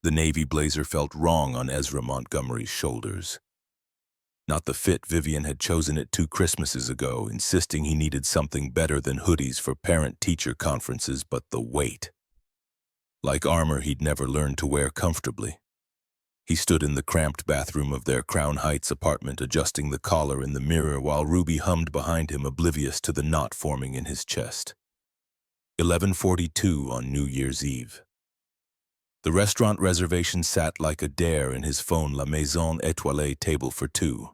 The navy blazer felt wrong on Ezra Montgomery's shoulders. Not the fit Vivian had chosen it 2 Christmases ago, insisting he needed something better than hoodies for parent-teacher conferences, but the weight. Like armor he'd never learned to wear comfortably. He stood in the cramped bathroom of their Crown Heights apartment, adjusting the collar in the mirror while Ruby hummed behind him, oblivious to the knot forming in his chest. 11:42 on New Year's Eve. The restaurant reservation sat like a dare in his phone La Maison Étoilée table for two.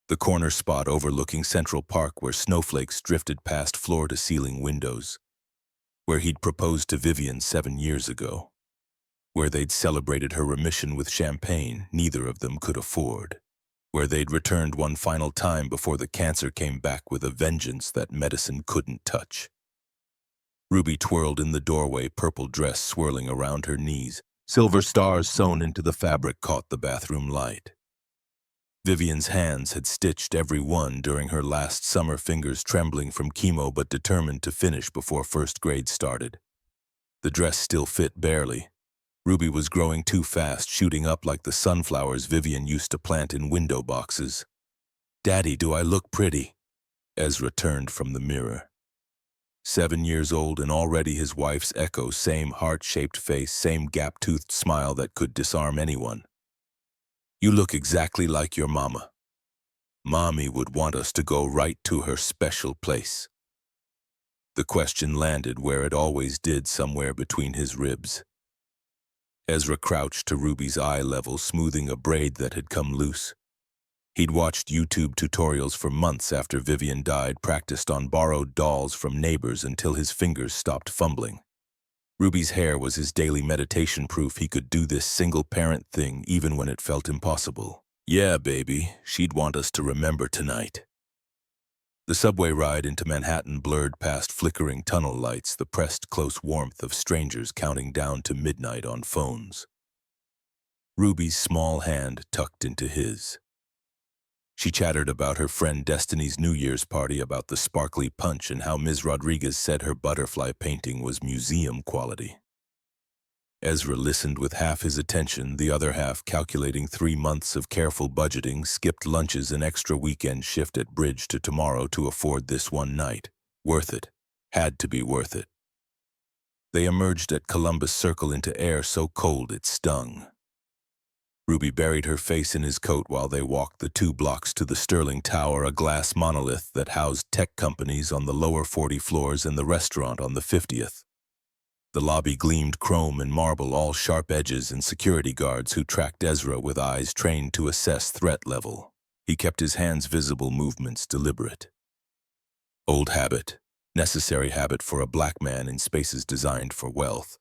The corner spot overlooking Central Park where snowflakes drifted past floor-to-ceiling windows. Where he'd proposed to Vivian 7 years ago. Where they'd celebrated her remission with champagne neither of them could afford. Where they'd returned one final time before the cancer came back with a vengeance that medicine couldn't touch. Ruby twirled in the doorway, purple dress swirling around her knees. Silver stars sewn into the fabric caught the bathroom light. Vivian's hands had stitched every one during her last summer, fingers trembling from chemo but determined to finish before first grade started. The dress still fit barely. Ruby was growing too fast, shooting up like the sunflowers Vivian used to plant in window boxes. "Daddy, do I look pretty?" Ezra turned from the mirror. 7 years old and already his wife's echo, same heart-shaped face, same gap-toothed smile that could disarm anyone. "You look exactly like your mama. Mommy would want us to go right to her special place." The question landed where it always did, somewhere between his ribs. Ezra crouched to Ruby's eye level, smoothing a braid that had come loose. He'd watched YouTube tutorials for months after Vivian died, practiced on borrowed dolls from neighbors until his fingers stopped fumbling. Ruby's hair was his daily meditation, proof he could do this single-parent thing even when it felt impossible. "Yeah, baby, she'd want us to remember tonight." The subway ride into Manhattan blurred past flickering tunnel lights, the pressed close warmth of strangers counting down to midnight on phones. Ruby's small hand tucked into his. She chattered about her friend Destiny's New Year's party, about the sparkly punch and how Ms. Rodriguez said her butterfly painting was museum quality. Ezra listened with half his attention, the other half calculating 3 months of careful budgeting, skipped lunches, an extra weekend shift at bridge to tomorrow to afford this one night. Worth it. Had to be worth it. They emerged at Columbus Circle into air so cold it stung. Ruby buried her face in his coat while they walked the 2 blocks to the Sterling Tower, a glass monolith that housed tech companies on the lower 40 floors and the restaurant on the 50th. The lobby gleamed chrome and marble, all sharp edges, and security guards who tracked Ezra with eyes trained to assess threat level. He kept his hands' visible movements deliberate. Old habit, necessary habit for a black man in spaces designed for wealth.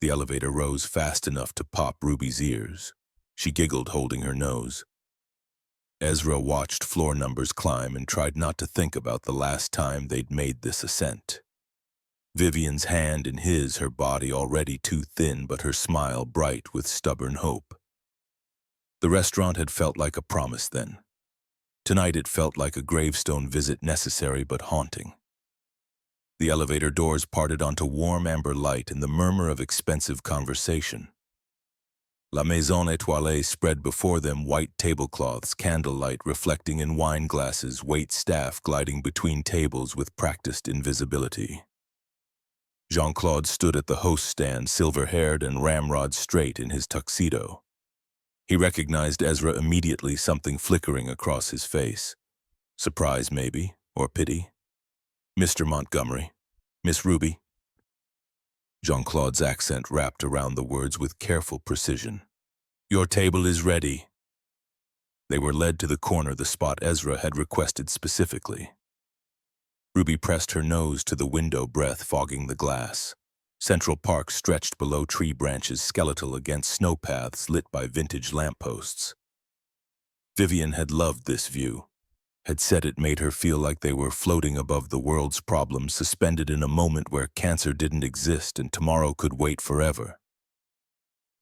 The elevator rose fast enough to pop Ruby's ears. She giggled, holding her nose. Ezra watched floor numbers climb and tried not to think about the last time they'd made this ascent. Vivian's hand in his, her body already too thin, but her smile bright with stubborn hope. The restaurant had felt like a promise then. Tonight it felt like a gravestone visit, necessary but haunting. The elevator doors parted onto warm amber light and the murmur of expensive conversation. La Maison Étoilée spread before them, white tablecloths, candlelight reflecting in wine glasses, wait staff gliding between tables with practiced invisibility. Jean-Claude stood at the host stand, silver-haired and ramrod straight in his tuxedo. He recognized Ezra immediately, something flickering across his face. Surprise, maybe, or pity. "Mr. Montgomery, Miss Ruby." Jean-Claude's accent wrapped around the words with careful precision. "Your table is ready." They were led to the corner, the spot Ezra had requested specifically. Ruby pressed her nose to the window, breath fogging the glass. Central Park stretched below, tree branches skeletal against snowpaths lit by vintage lampposts. Vivian had loved this view. Had said it made her feel like they were floating above the world's problems, suspended in a moment where cancer didn't exist and tomorrow could wait forever.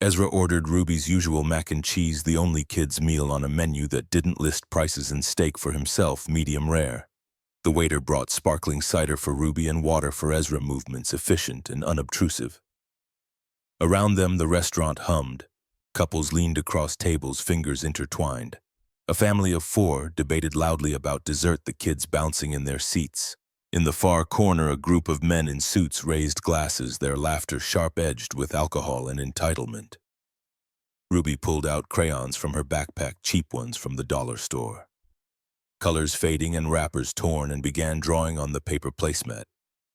Ezra ordered Ruby's usual mac and cheese, the only kid's meal on a menu that didn't list prices, and steak for himself, medium rare. The waiter brought sparkling cider for Ruby and water for Ezra, movements efficient and unobtrusive. Around them, the restaurant hummed. Couples leaned across tables, fingers intertwined. A family of four debated loudly about dessert, the kids bouncing in their seats. In the far corner, a group of men in suits raised glasses, their laughter sharp-edged with alcohol and entitlement. Ruby pulled out crayons from her backpack, cheap ones from the dollar store. Colors fading and wrappers torn, and began drawing on the paper placemat.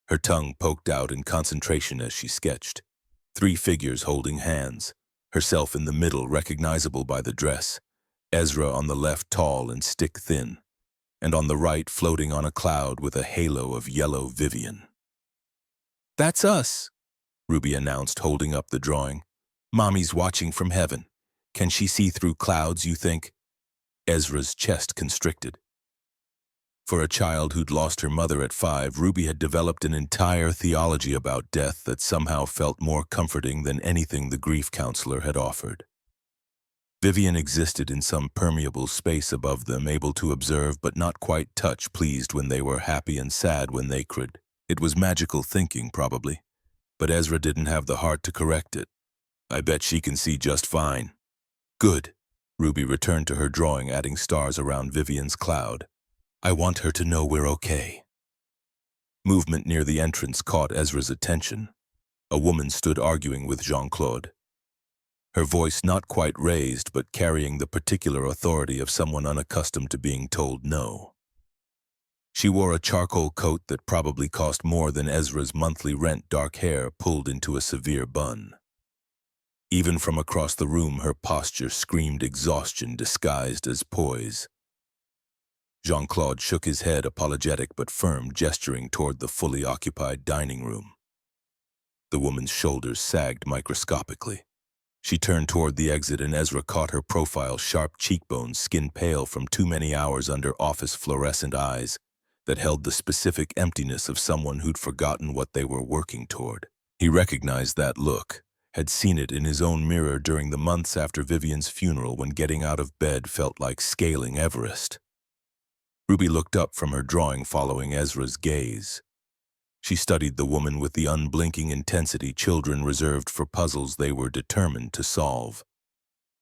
Her tongue poked out in concentration as she sketched. 3 figures holding hands, herself in the middle, recognizable by the dress, Ezra on the left, tall and stick-thin, and on the right, floating on a cloud with a halo of yellow, Vivian. "That's us," Ruby announced, holding up the drawing. "Mommy's watching from heaven. Can she see through clouds, you think?" Ezra's chest constricted. For a child who'd lost her mother at 5, Ruby had developed an entire theology about death that somehow felt more comforting than anything the grief counselor had offered. Vivian existed in some permeable space above them, able to observe but not quite touch, pleased when they were happy and sad when they could. It was magical thinking, probably, but Ezra didn't have the heart to correct it. "I bet she can see just fine." "Good." Ruby returned to her drawing, adding stars around Vivian's cloud. "I want her to know we're okay." Movement near the entrance caught Ezra's attention. A woman stood arguing with Jean-Claude. Her voice not quite raised, but carrying the particular authority of someone unaccustomed to being told no. She wore a charcoal coat that probably cost more than Ezra's monthly rent, dark hair pulled into a severe bun. Even from across the room, her posture screamed exhaustion disguised as poise. Jean-Claude shook his head, apologetic but firm, gesturing toward the fully occupied dining room. The woman's shoulders sagged microscopically. She turned toward the exit, and Ezra caught her profile, sharp cheekbones, skin pale from too many hours under office, fluorescent eyes that held the specific emptiness of someone who'd forgotten what they were working toward. He recognized that look, had seen it in his own mirror during the months after Vivian's funeral, when getting out of bed felt like scaling Everest. Ruby looked up from her drawing, following Ezra's gaze. She studied the woman with the unblinking intensity children reserved for puzzles they were determined to solve.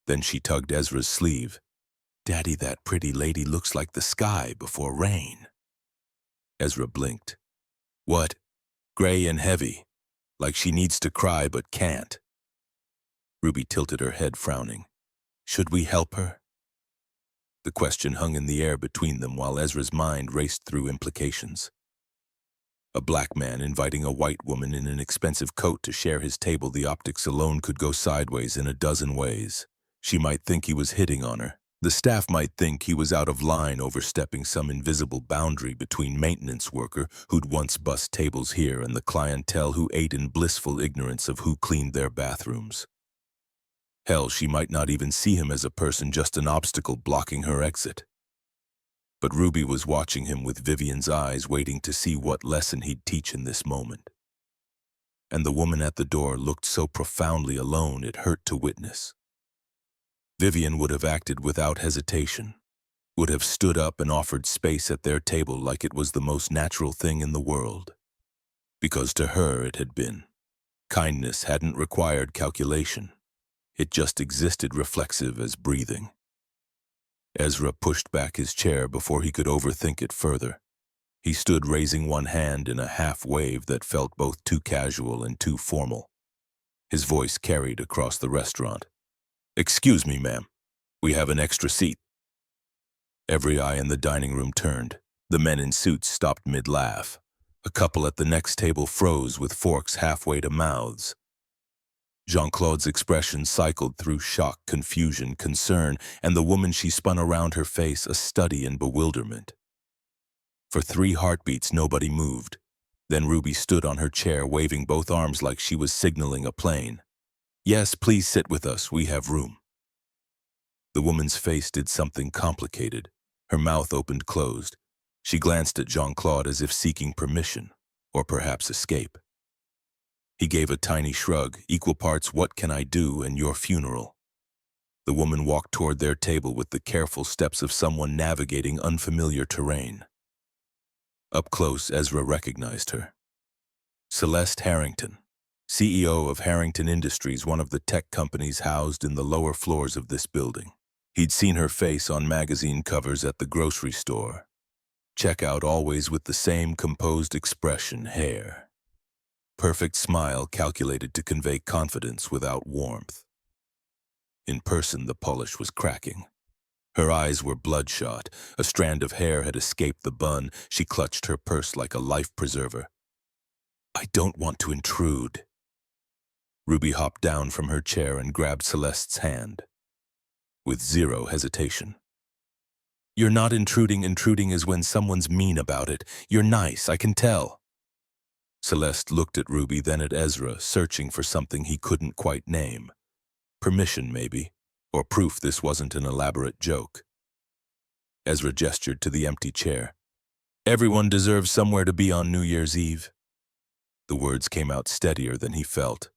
Then she tugged Ezra's sleeve. "Daddy, that pretty lady looks like the sky before rain." Ezra blinked. "What? Gray and heavy, like she needs to cry but can't." Ruby tilted her head, frowning. "Should we help her?" The question hung in the air between them while Ezra's mind raced through implications. A black man inviting a white woman in an expensive coat to share his table, the optics alone could go sideways in a dozen ways. She might think he was hitting on her. The staff might think he was out of line, overstepping some invisible boundary between maintenance worker who'd once bussed tables here and the clientele who ate in blissful ignorance of who cleaned their bathrooms. Hell, she might not even see him as a person, just an obstacle blocking her exit. But Ruby was watching him with Vivian's eyes, waiting to see what lesson he'd teach in this moment. And the woman at the door looked so profoundly alone it hurt to witness. Vivian would have acted without hesitation, would have stood up and offered space at their table like it was the most natural thing in the world. Because to her it had been. Kindness hadn't required calculation. It just existed, reflexive as breathing. Ezra pushed back his chair before he could overthink it further. He stood, raising one hand in a half-wave that felt both too casual and too formal. His voice carried across the restaurant. "Excuse me, ma'am. We have an extra seat." Every eye in the dining room turned. The men in suits stopped mid-laugh. A couple at the next table froze with forks halfway to mouths. Jean-Claude's expression cycled through shock, confusion, concern, and the woman she spun around her face, a study in bewilderment. For 3 heartbeats, nobody moved. Then Ruby stood on her chair, waving both arms like she was signaling a plane. "Yes, please sit with us, we have room." The woman's face did something complicated. Her mouth opened closed. She glanced at Jean-Claude as if seeking permission, or perhaps escape. He gave a tiny shrug, equal parts "what can I do" and "your funeral." The woman walked toward their table with the careful steps of someone navigating unfamiliar terrain. Up close, Ezra recognized her. Celeste Harrington, CEO of Harrington Industries, one of the tech companies housed in the lower floors of this building. He'd seen her face on magazine covers at the grocery store. Checkout always with the same composed expression, hair. Perfect smile calculated to convey confidence without warmth. In person, the polish was cracking. Her eyes were bloodshot. A strand of hair had escaped the bun. She clutched her purse like a life preserver. I don't want to intrude. Ruby hopped down from her chair and grabbed Celeste's hand. With zero hesitation. You're not intruding. Intruding is when someone's mean about it. You're nice, I can tell. Celeste looked at Ruby, then at Ezra, searching for something he couldn't quite name. Permission, maybe, or proof this wasn't an elaborate joke. Ezra gestured to the empty chair. Everyone deserves somewhere to be on New Year's Eve. The words came out steadier than he felt.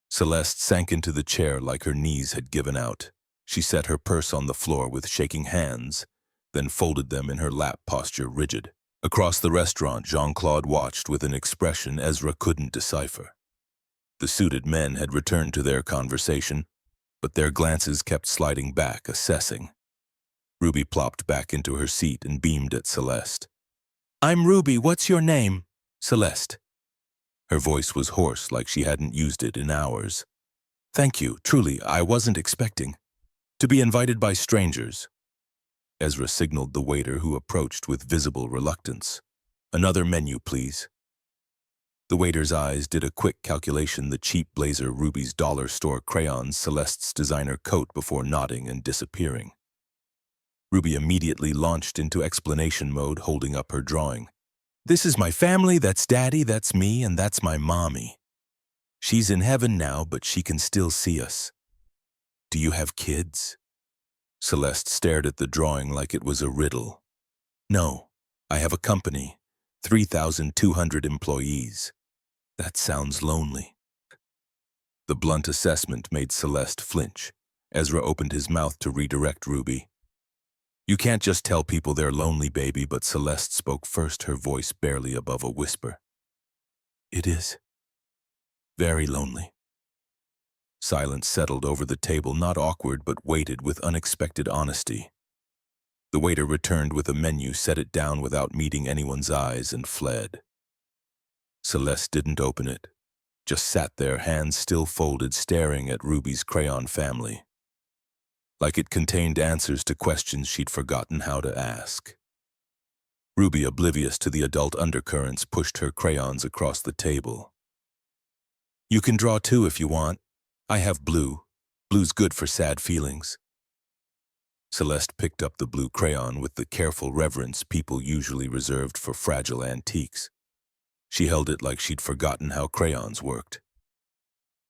Celeste sank into the chair like her knees had given out. She set her purse on the floor with shaking hands, then folded them in her lap, posture rigid. Across the restaurant, Jean-Claude watched with an expression Ezra couldn't decipher. The suited men had returned to their conversation, but their glances kept sliding back, assessing. Ruby plopped back into her seat and beamed at Celeste. I'm Ruby, what's your name? Celeste. Her voice was hoarse, like she hadn't used it in hours. Thank you, truly, I wasn't expecting. To be invited by strangers. Ezra signaled the waiter, who approached with visible reluctance. Another menu, please. The waiter's eyes did a quick calculation, the cheap blazer, Ruby's dollar store crayons, Celeste's designer coat, before nodding and disappearing. Ruby immediately launched into explanation mode, holding up her drawing. This is my family, that's Daddy, that's me, and that's my mommy. She's in heaven now, but she can still see us. Do you have kids? Celeste stared at the drawing like it was a riddle. No, I have a company, 3,200 employees. That sounds lonely. The blunt assessment made Celeste flinch. Ezra opened his mouth to redirect Ruby. You can't just tell people they're lonely, baby, but Celeste spoke first, her voice barely above a whisper. It is. Very lonely. Silence settled over the table, not awkward, but weighted with unexpected honesty. The waiter returned with a menu, set it down without meeting anyone's eyes, and fled. Celeste didn't open it, just sat there, hands still folded, staring at Ruby's crayon family. Like it contained answers to questions she'd forgotten how to ask. Ruby, oblivious to the adult undercurrents, pushed her crayons across the table. You can draw too if you want. I have blue. Blue's good for sad feelings. Celeste picked up the blue crayon with the careful reverence people usually reserved for fragile antiques. She held it like she'd forgotten how crayons worked.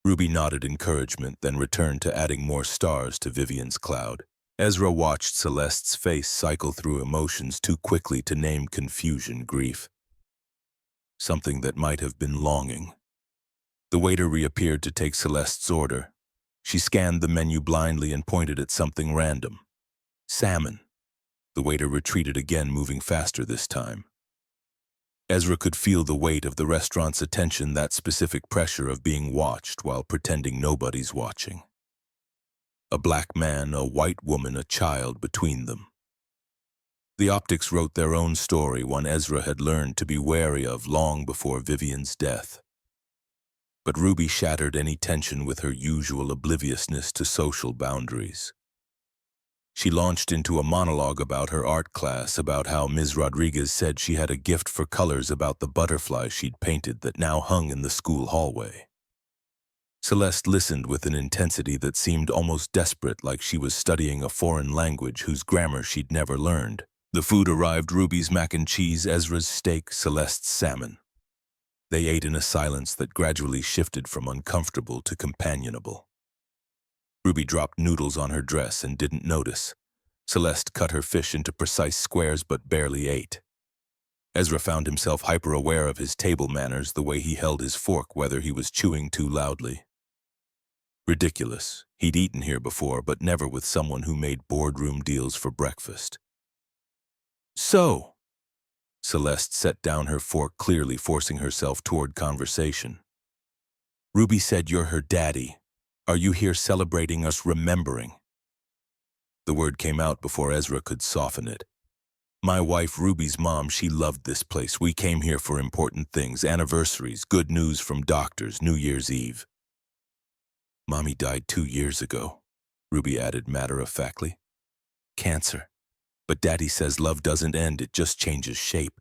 Ruby nodded encouragement, then returned to adding more stars to Vivian's cloud. Ezra watched Celeste's face cycle through emotions too quickly to name confusion, grief. Something that might have been longing. The waiter reappeared to take Celeste's order. She scanned the menu blindly and pointed at something random. Salmon. The waiter retreated again, moving faster this time. Ezra could feel the weight of the restaurant's attention, that specific pressure of being watched while pretending nobody's watching. A black man, a white woman, a child between them. The optics wrote their own story, one Ezra had learned to be wary of long before Vivian's death. But Ruby shattered any tension with her usual obliviousness to social boundaries. She launched into a monologue about her art class, about how Ms. Rodriguez said she had a gift for colors, about the butterfly she'd painted that now hung in the school hallway. Celeste listened with an intensity that seemed almost desperate, like she was studying a foreign language whose grammar she'd never learned. The food arrived: Ruby's mac and cheese, Ezra's steak, Celeste's salmon. They ate in a silence that gradually shifted from uncomfortable to companionable. Ruby dropped noodles on her dress and didn't notice. Celeste cut her fish into precise squares but barely ate. Ezra found himself hyper-aware of his table manners, the way he held his fork, whether he was chewing too loudly. Ridiculous. He'd eaten here before, but never with someone who made boardroom deals for breakfast. So, Celeste set down her fork, clearly forcing herself toward conversation. Ruby said you're her daddy. Are you here celebrating us remembering? The word came out before Ezra could soften it. My wife, Ruby's mom, she loved this place. We came here for important things, anniversaries, good news from doctors, New Year's Eve. Mommy died 2 years ago, Ruby added matter-of-factly. Cancer. But Daddy says love doesn't end, it just changes shape.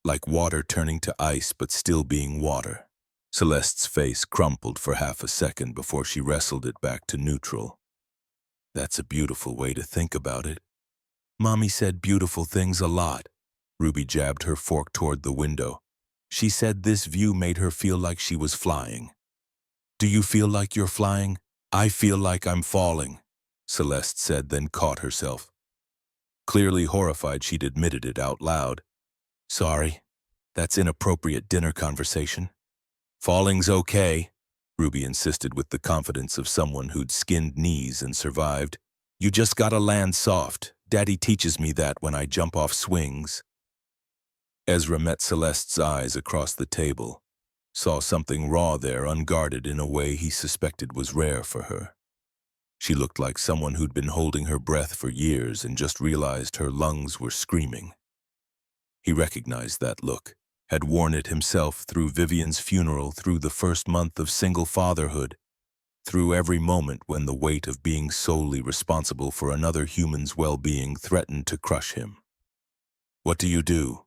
Like water turning to ice but still being water. Celeste's face crumpled for half a second before she wrestled it back to neutral. That's a beautiful way to think about it. Mommy said beautiful things a lot. Ruby jabbed her fork toward the window. She said this view made her feel like she was flying. Do you feel like you're flying? I feel like I'm falling, Celeste said, then caught herself. Clearly horrified, she'd admitted it out loud. Sorry, that's inappropriate dinner conversation. Falling's okay, Ruby insisted with the confidence of someone who'd skinned knees and survived. You just gotta land soft. Daddy teaches me that when I jump off swings. Ezra met Celeste's eyes across the table, saw something raw there, unguarded in a way he suspected was rare for her. She looked like someone who'd been holding her breath for years and just realized her lungs were screaming. He recognized that look, had worn it himself through Vivian's funeral, through the first month of single fatherhood, through every moment when the weight of being solely responsible for another human's well-being threatened to crush him. What do you do?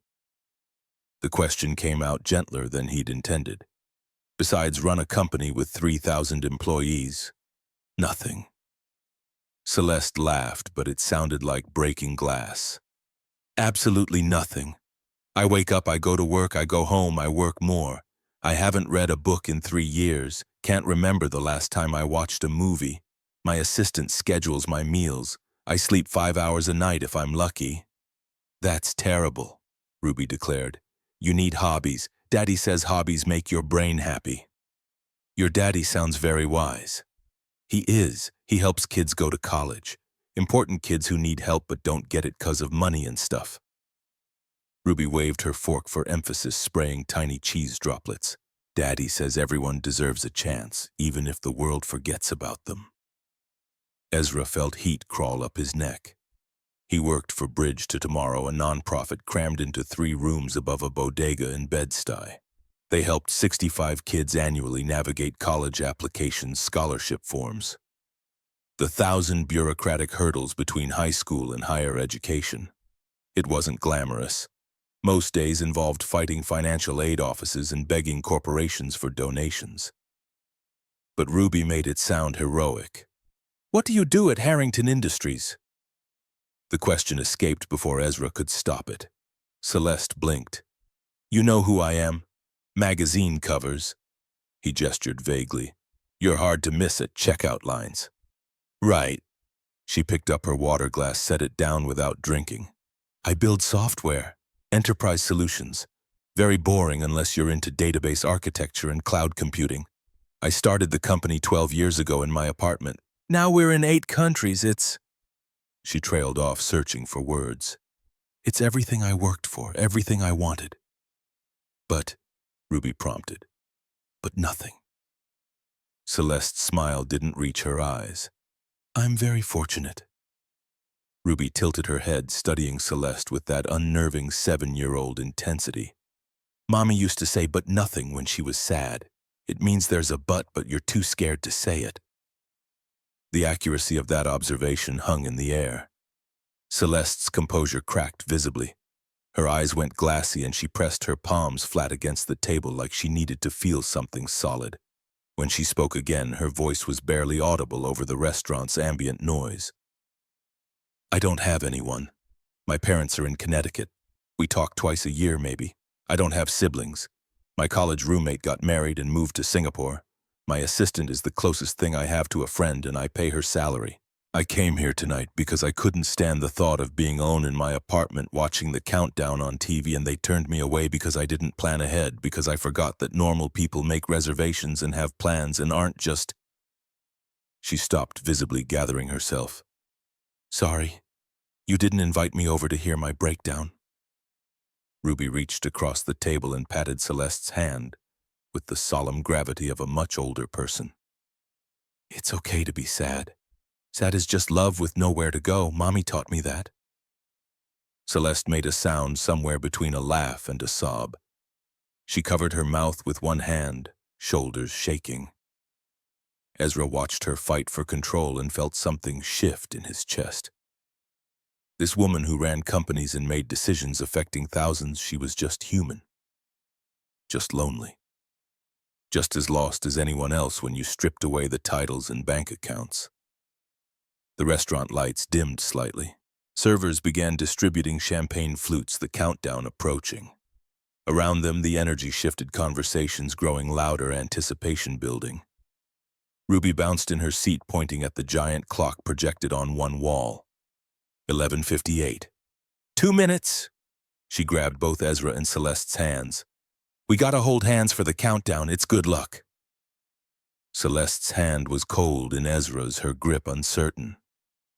The question came out gentler than he'd intended. Besides run a company with 3,000 employees, nothing. Celeste laughed, but it sounded like breaking glass. Absolutely nothing. I wake up, I go to work, I go home, I work more. I haven't read a book in 3 years, can't remember the last time I watched a movie. My assistant schedules my meals. I sleep 5 hours a night if I'm lucky. That's terrible, Ruby declared. You need hobbies. Daddy says hobbies make your brain happy. Your daddy sounds very wise. He is. He helps kids go to college. Important kids who need help but don't get it 'cause of money and stuff. Ruby waved her fork for emphasis, spraying tiny cheese droplets. Daddy says everyone deserves a chance, even if the world forgets about them. Ezra felt heat crawl up his neck. He worked for Bridge to Tomorrow, a nonprofit crammed into 3 rooms above a bodega in Bed-Stuy. They helped 65 kids annually navigate college applications, scholarship forms. The 1,000 bureaucratic hurdles between high school and higher education. It wasn't glamorous. Most days involved fighting financial aid offices and begging corporations for donations. But Ruby made it sound heroic. What do you do at Harrington Industries? The question escaped before Ezra could stop it. Celeste blinked. You know who I am? Magazine covers. He gestured vaguely. You're hard to miss at checkout lines. Right. She picked up her water glass, set it down without drinking. I build software. Enterprise solutions. Very boring unless you're into database architecture and cloud computing. I started the company 12 years ago in my apartment. Now we're in 8 countries, it's... She trailed off, searching for words. It's everything I worked for, everything I wanted. But, Ruby prompted, but nothing. Celeste's smile didn't reach her eyes. I'm very fortunate. Ruby tilted her head, studying Celeste with that unnerving 7-year-old intensity. Mommy used to say but nothing when she was sad. It means there's a but you're too scared to say it. The accuracy of that observation hung in the air. Celeste's composure cracked visibly. Her eyes went glassy and she pressed her palms flat against the table like she needed to feel something solid. When she spoke again, her voice was barely audible over the restaurant's ambient noise. I don't have anyone. My parents are in Connecticut. We talk twice a year, maybe. I don't have siblings. My college roommate got married and moved to Singapore. My assistant is the closest thing I have to a friend, and I pay her salary. I came here tonight because I couldn't stand the thought of being alone in my apartment watching the countdown on TV, and they turned me away because I didn't plan ahead, because I forgot that normal people make reservations and have plans and aren't just... She stopped, visibly gathering herself. Sorry. You didn't invite me over to hear my breakdown. Ruby reached across the table and patted Celeste's hand. with the solemn gravity of a much older person. It's okay to be sad. Sad is just love with nowhere to go. Mommy taught me that. Celeste made a sound somewhere between a laugh and a sob. She covered her mouth with one hand, shoulders shaking. Ezra watched her fight for control and felt something shift in his chest. This woman who ran companies and made decisions affecting thousands, she was just human. Just lonely. Just as lost as anyone else when you stripped away the titles and bank accounts. The restaurant lights dimmed slightly. Servers began distributing champagne flutes, the countdown approaching. Around them, the energy shifted, conversations growing louder, anticipation building. Ruby bounced in her seat, pointing at the giant clock projected on one wall. 11:58. 2 minutes! She grabbed both Ezra and Celeste's hands. We gotta hold hands for the countdown, it's good luck. Celeste's hand was cold in Ezra's, her grip uncertain.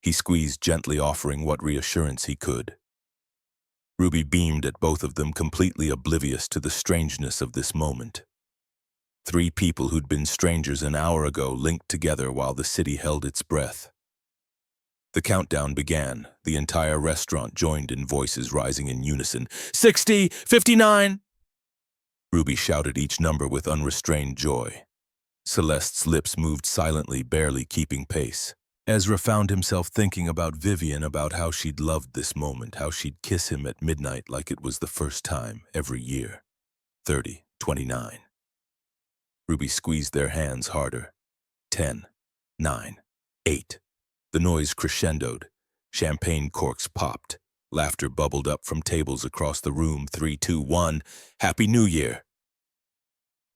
He squeezed gently, offering what reassurance he could. Ruby beamed at both of them, completely oblivious to the strangeness of this moment. 3 people who'd been strangers an hour ago linked together while the city held its breath. The countdown began. The entire restaurant joined in, voices rising in unison. 60, 59! Ruby shouted each number with unrestrained joy. Celeste's lips moved silently, barely keeping pace. Ezra found himself thinking about Vivian, about how she'd loved this moment, how she'd kiss him at midnight like it was the first time every year. 30, 29. Ruby squeezed their hands harder. 10, 9, 8. The noise crescendoed. Champagne corks popped. Laughter bubbled up from tables across the room. 3, 2, 1. Happy New Year!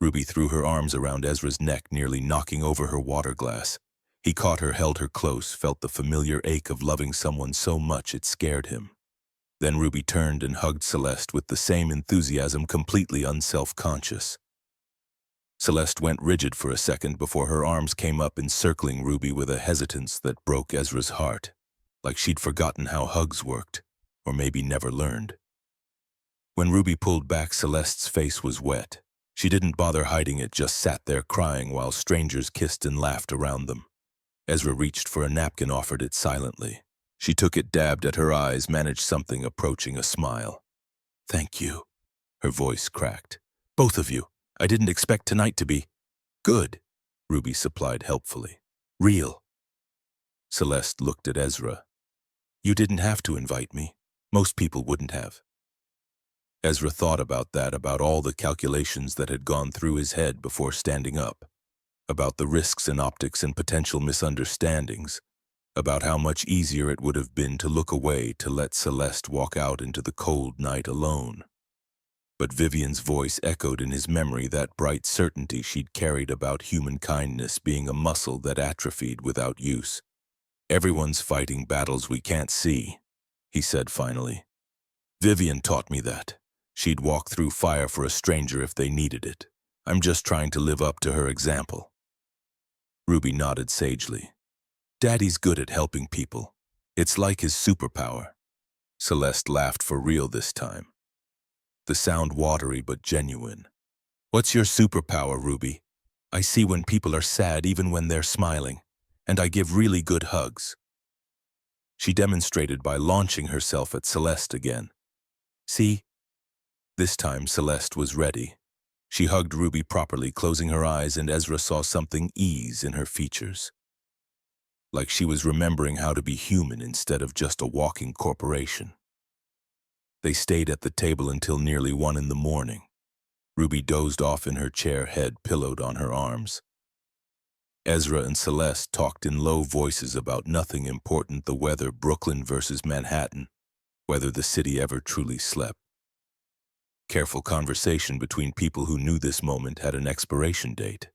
Ruby threw her arms around Ezra's neck, nearly knocking over her water glass. He caught her, held her close, felt the familiar ache of loving someone so much it scared him. Then Ruby turned and hugged Celeste with the same enthusiasm, completely unself-conscious. Celeste went rigid for a second before her arms came up, encircling Ruby with a hesitance that broke Ezra's heart, like she'd forgotten how hugs worked, or maybe never learned. When Ruby pulled back, Celeste's face was wet. She didn't bother hiding it, just sat there crying while strangers kissed and laughed around them. Ezra reached for a napkin, offered it silently. She took it, dabbed at her eyes, managed something approaching a smile. Thank you. Her voice cracked. Both of you. I didn't expect tonight to be good, Ruby supplied helpfully. Real. Celeste looked at Ezra. You didn't have to invite me. Most people wouldn't have. Ezra thought about that, about all the calculations that had gone through his head before standing up, about the risks and optics and potential misunderstandings, about how much easier it would have been to look away, to let Celeste walk out into the cold night alone. But Vivian's voice echoed in his memory, that bright certainty she'd carried about human kindness being a muscle that atrophied without use. Everyone's fighting battles we can't see, he said finally. Vivian taught me that. She'd walk through fire for a stranger if they needed it. I'm just trying to live up to her example. Ruby nodded sagely. Daddy's good at helping people. It's like his superpower. Celeste laughed for real this time. The sound watery but genuine. What's your superpower, Ruby? I see when people are sad even when they're smiling, and I give really good hugs. She demonstrated by launching herself at Celeste again. See? This time Celeste was ready. She hugged Ruby properly, closing her eyes, and Ezra saw something ease in her features. Like she was remembering how to be human instead of just a walking corporation. They stayed at the table until nearly 1 in the morning. Ruby dozed off in her chair, head pillowed on her arms. Ezra and Celeste talked in low voices about nothing important, the weather, Brooklyn versus Manhattan, whether the city ever truly slept. Careful conversation between people who knew this moment had an expiration date.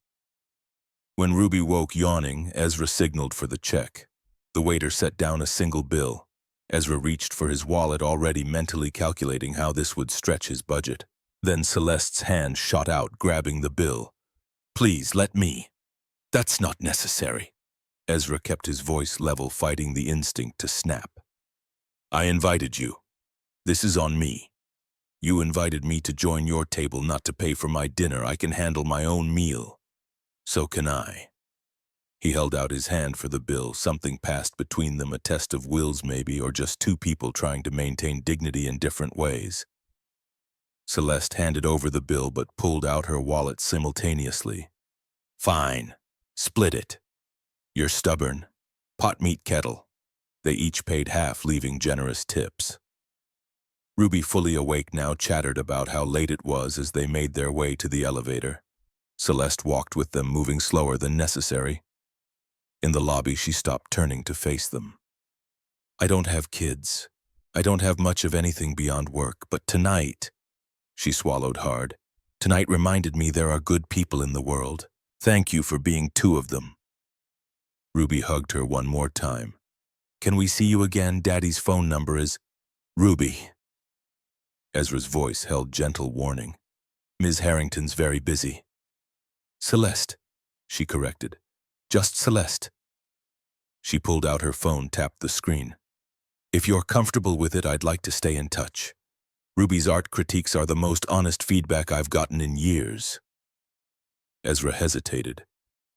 When Ruby woke yawning, Ezra signaled for the check. The waiter set down a single bill. Ezra reached for his wallet, already mentally calculating how this would stretch his budget. Then Celeste's hand shot out, grabbing the bill. Please, let me. That's not necessary. Ezra kept his voice level, fighting the instinct to snap. I invited you. This is on me. You invited me to join your table, not to pay for my dinner. I can handle my own meal. So can I. He held out his hand for the bill. Something passed between them, a test of wills maybe, or just two people trying to maintain dignity in different ways. Celeste handed over the bill but pulled out her wallet simultaneously. Fine. Split it. You're stubborn. Pot meat kettle. They each paid half, leaving generous tips. Ruby, fully awake now, chattered about how late it was as they made their way to the elevator. Celeste walked with them, moving slower than necessary. In the lobby, she stopped, turning to face them. I don't have kids. I don't have much of anything beyond work, but tonight, she swallowed hard, tonight reminded me there are good people in the world. Thank you for being two of them. Ruby hugged her one more time. Can we see you again? Daddy's phone number is… Ruby. Ezra's voice held gentle warning. Ms. Harrington's very busy. Celeste, she corrected. Just Celeste. She pulled out her phone, tapped the screen. If you're comfortable with it, I'd like to stay in touch. Ruby's art critiques are the most honest feedback I've gotten in years. Ezra hesitated.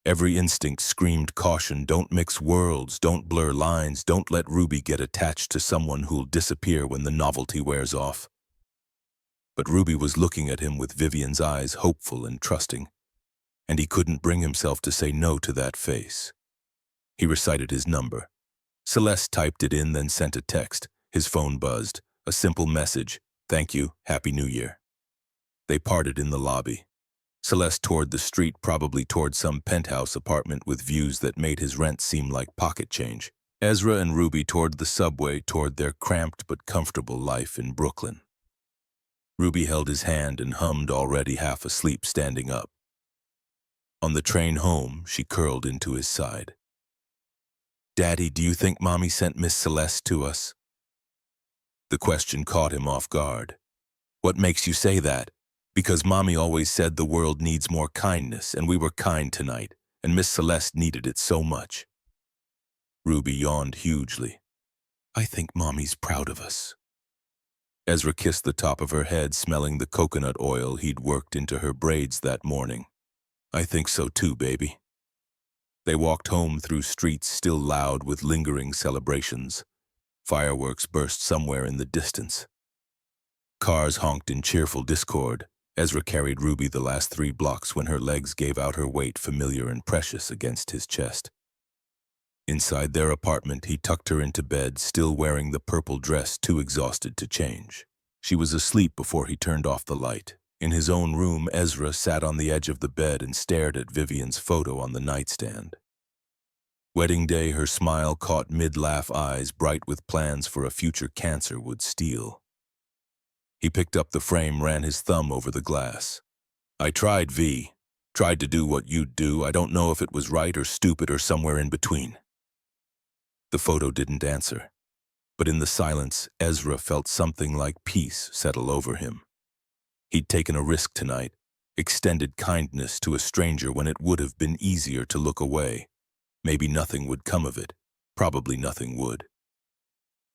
Every instinct screamed caution. Don't mix worlds, don't blur lines, don't let Ruby get attached to someone who'll disappear when the novelty wears off. But Ruby was looking at him with Vivian's eyes, hopeful and trusting, and he couldn't bring himself to say no to that face. He recited his number. Celeste typed it in, then sent a text. His phone buzzed. A simple message. Thank you. Happy New Year. They parted in the lobby. Celeste toward the street, probably toward some penthouse apartment with views that made his rent seem like pocket change. Ezra and Ruby toward the subway, toward their cramped but comfortable life in Brooklyn. Ruby held his hand and hummed, already half asleep, standing up. On the train home, she curled into his side. Daddy, do you think Mommy sent Miss Celeste to us? The question caught him off guard. What makes you say that? Because Mommy always said the world needs more kindness, and we were kind tonight, and Miss Celeste needed it so much. Ruby yawned hugely. I think Mommy's proud of us. Ezra kissed the top of her head, smelling the coconut oil he'd worked into her braids that morning. I think so too, baby. They walked home through streets still loud with lingering celebrations. Fireworks burst somewhere in the distance. Cars honked in cheerful discord. Ezra carried Ruby the last 3 blocks when her legs gave out her weight, familiar and precious, against his chest. Inside their apartment, he tucked her into bed, still wearing the purple dress, too exhausted to change. She was asleep before he turned off the light. In his own room, Ezra sat on the edge of the bed and stared at Vivian's photo on the nightstand. Wedding day, her smile caught mid-laugh, eyes bright with plans for a future cancer would steal. He picked up the frame, ran his thumb over the glass. I tried, V. Tried to do what you'd do. I don't know if it was right or stupid or somewhere in between. The photo didn't answer, but in the silence, Ezra felt something like peace settle over him. He'd taken a risk tonight, extended kindness to a stranger when it would have been easier to look away. Maybe nothing would come of it. Probably nothing would.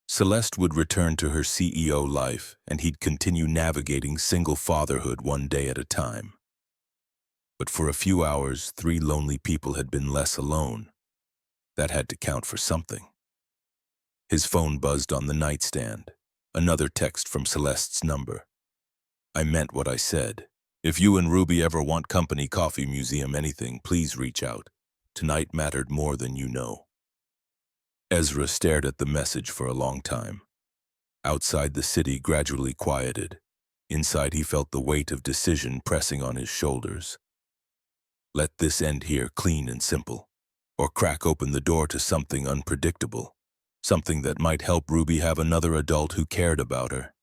Celeste would return to her CEO life, and he'd continue navigating single fatherhood one day at a time. But for a few hours, 3 lonely people had been less alone. That had to count for something. His phone buzzed on the nightstand. Another text from Celeste's number. I meant what I said. If you and Ruby ever want company, coffee, museum, anything, please reach out. Tonight mattered more than you know. Ezra stared at the message for a long time. Outside, the city gradually quieted. Inside, he felt the weight of decision pressing on his shoulders. Let this end here, clean and simple. Or crack open the door to something unpredictable. Something that might help Ruby have another adult who cared about her.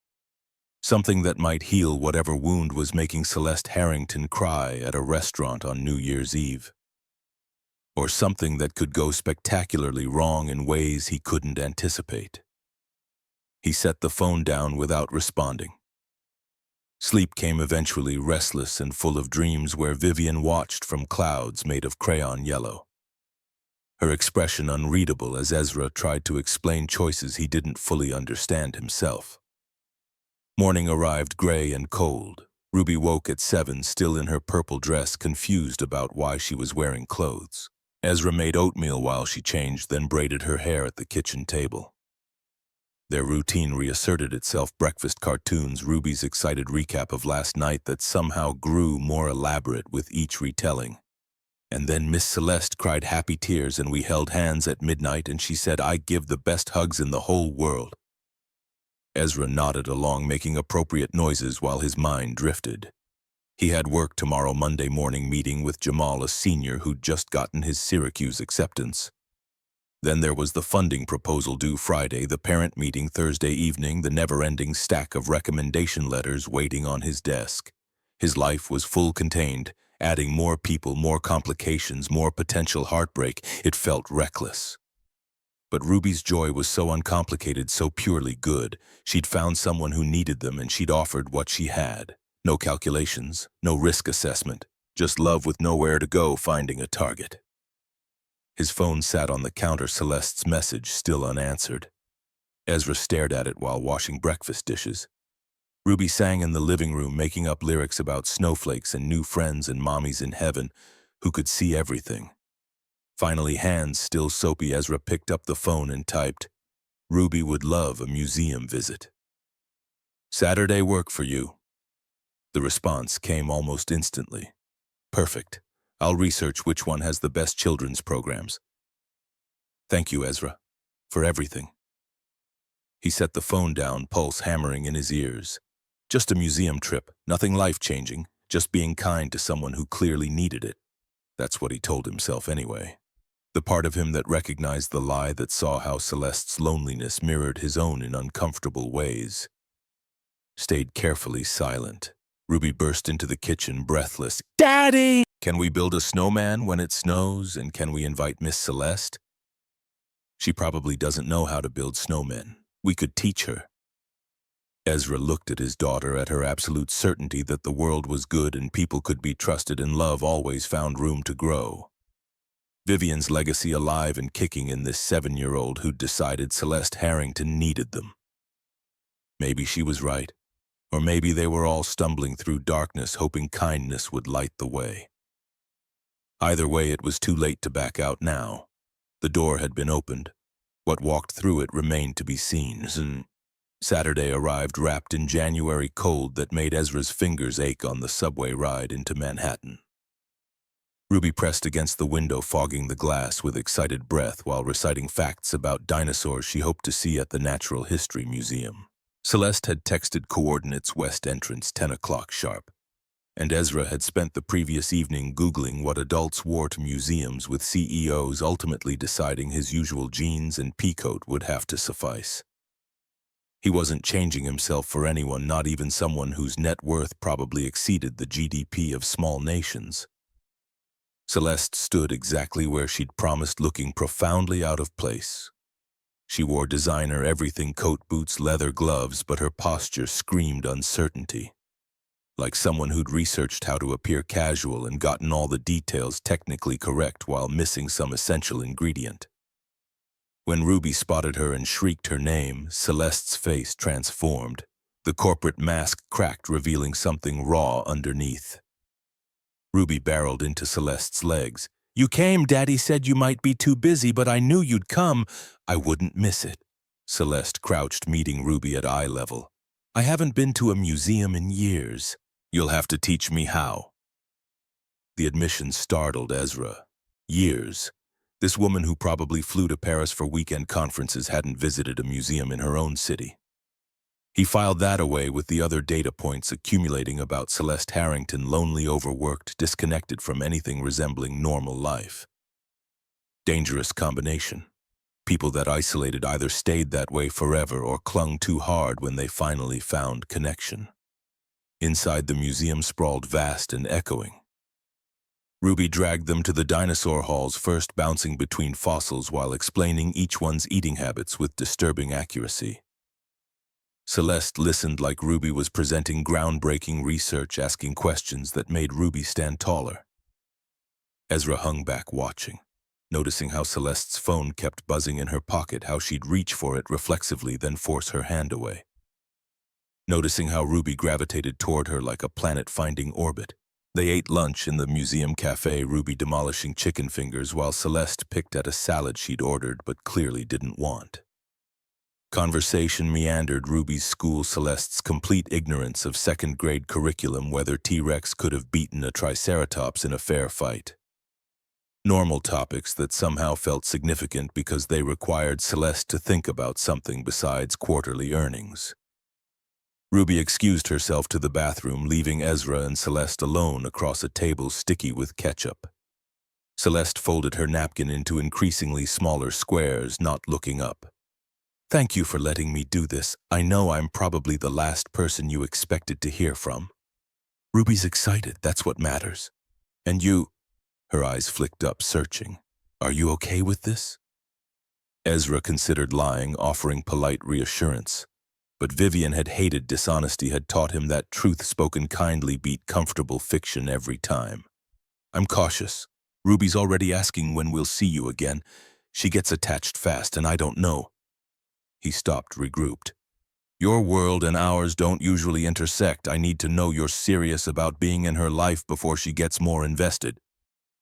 Something that might heal whatever wound was making Celeste Harrington cry at a restaurant on New Year's Eve. Or something that could go spectacularly wrong in ways he couldn't anticipate. He set the phone down without responding. Sleep came eventually, restless and full of dreams where Vivian watched from clouds made of crayon yellow. Her expression unreadable as Ezra tried to explain choices he didn't fully understand himself. Morning arrived gray and cold. Ruby woke at 7, still in her purple dress, confused about why she was wearing clothes. Ezra made oatmeal while she changed, then braided her hair at the kitchen table. Their routine reasserted itself: breakfast cartoons, Ruby's excited recap of last night that somehow grew more elaborate with each retelling. And then Miss Celeste cried happy tears and we held hands at midnight and she said, "I give the best hugs in the whole world." Ezra nodded along, making appropriate noises while his mind drifted. He had work tomorrow, Monday morning meeting with Jamal, a senior who'd just gotten his Syracuse acceptance. Then there was the funding proposal due Friday, the parent meeting Thursday evening, the never-ending stack of recommendation letters waiting on his desk. His life was full contained, adding more people, more complications, more potential heartbreak. It felt reckless. But Ruby's joy was so uncomplicated, so purely good. She'd found someone who needed them and she'd offered what she had. No calculations, no risk assessment, just love with nowhere to go, finding a target. His phone sat on the counter, Celeste's message still unanswered. Ezra stared at it while washing breakfast dishes. Ruby sang in the living room, making up lyrics about snowflakes and new friends and mommies in heaven who could see everything. Finally, hands still soapy, Ezra picked up the phone and typed, "Ruby would love a museum visit. Saturday work for you?" The response came almost instantly. "Perfect. I'll research which one has the best children's programs. Thank you, Ezra, for everything." He set the phone down, pulse hammering in his ears. Just a museum trip, nothing life-changing, just being kind to someone who clearly needed it. That's what he told himself anyway. The part of him that recognized the lie, that saw how Celeste's loneliness mirrored his own in uncomfortable ways, stayed carefully silent. Ruby burst into the kitchen, breathless. "Daddy! Can we build a snowman when it snows, and can we invite Miss Celeste? She probably doesn't know how to build snowmen. We could teach her." Ezra looked at his daughter, at her absolute certainty that the world was good and people could be trusted and love always found room to grow. Vivian's legacy alive and kicking in this 7-year-old who'd decided Celeste Harrington needed them. Maybe she was right, or maybe they were all stumbling through darkness hoping kindness would light the way. Either way, it was too late to back out now. The door had been opened. What walked through it remained to be seen. Saturday arrived wrapped in January cold that made Ezra's fingers ache on the subway ride into Manhattan. Ruby pressed against the window, fogging the glass with excited breath while reciting facts about dinosaurs she hoped to see at the Natural History Museum. Celeste had texted coordinates: west entrance, 10 o'clock sharp. And Ezra had spent the previous evening Googling what adults wore to museums, with CEOs ultimately deciding his usual jeans and peacoat would have to suffice. He wasn't changing himself for anyone, not even someone whose net worth probably exceeded the GDP of small nations. Celeste stood exactly where she'd promised, looking profoundly out of place. She wore designer everything: coat, boots, leather, gloves, but her posture screamed uncertainty. Like someone who'd researched how to appear casual and gotten all the details technically correct while missing some essential ingredient. When Ruby spotted her and shrieked her name, Celeste's face transformed. The corporate mask cracked, revealing something raw underneath. Ruby barreled into Celeste's legs. "You came. Daddy said you might be too busy, but I knew you'd come. I wouldn't miss it." Celeste crouched, meeting Ruby at eye level. "I haven't been to a museum in years. You'll have to teach me how." The admission startled Ezra. Years. This woman who probably flew to Paris for weekend conferences hadn't visited a museum in her own city. He filed that away with the other data points accumulating about Celeste Harrington: lonely, overworked, disconnected from anything resembling normal life. Dangerous combination. People that isolated either stayed that way forever or clung too hard when they finally found connection. Inside the museum sprawled vast and echoing. Ruby dragged them to the dinosaur halls, first bouncing between fossils while explaining each one's eating habits with disturbing accuracy. Celeste listened like Ruby was presenting groundbreaking research, asking questions that made Ruby stand taller. Ezra hung back watching, noticing how Celeste's phone kept buzzing in her pocket, how she'd reach for it reflexively then force her hand away. noticing how Ruby gravitated toward her like a planet-finding orbit. They ate lunch in the museum cafe, Ruby demolishing chicken fingers while Celeste picked at a salad she'd ordered but clearly didn't want. Conversation meandered Ruby's school, Celeste's complete ignorance of second-grade curriculum, whether T-Rex could have beaten a Triceratops in a fair fight. Normal topics that somehow felt significant because they required Celeste to think about something besides quarterly earnings. Ruby excused herself to the bathroom, leaving Ezra and Celeste alone across a table sticky with ketchup. Celeste folded her napkin into increasingly smaller squares, not looking up. "Thank you for letting me do this. I know I'm probably the last person you expected to hear from." Ruby's excited, that's what matters. "And you?" Her eyes flicked up, searching. "Are you okay with this?" Ezra considered lying, offering polite reassurance. But Vivian had hated dishonesty, had taught him that truth spoken kindly beat comfortable fiction every time. "I'm cautious. Ruby's already asking when we'll see you again. She gets attached fast, and I don't know." He stopped, regrouped. "Your world and ours don't usually intersect. I need to know you're serious about being in her life before she gets more invested."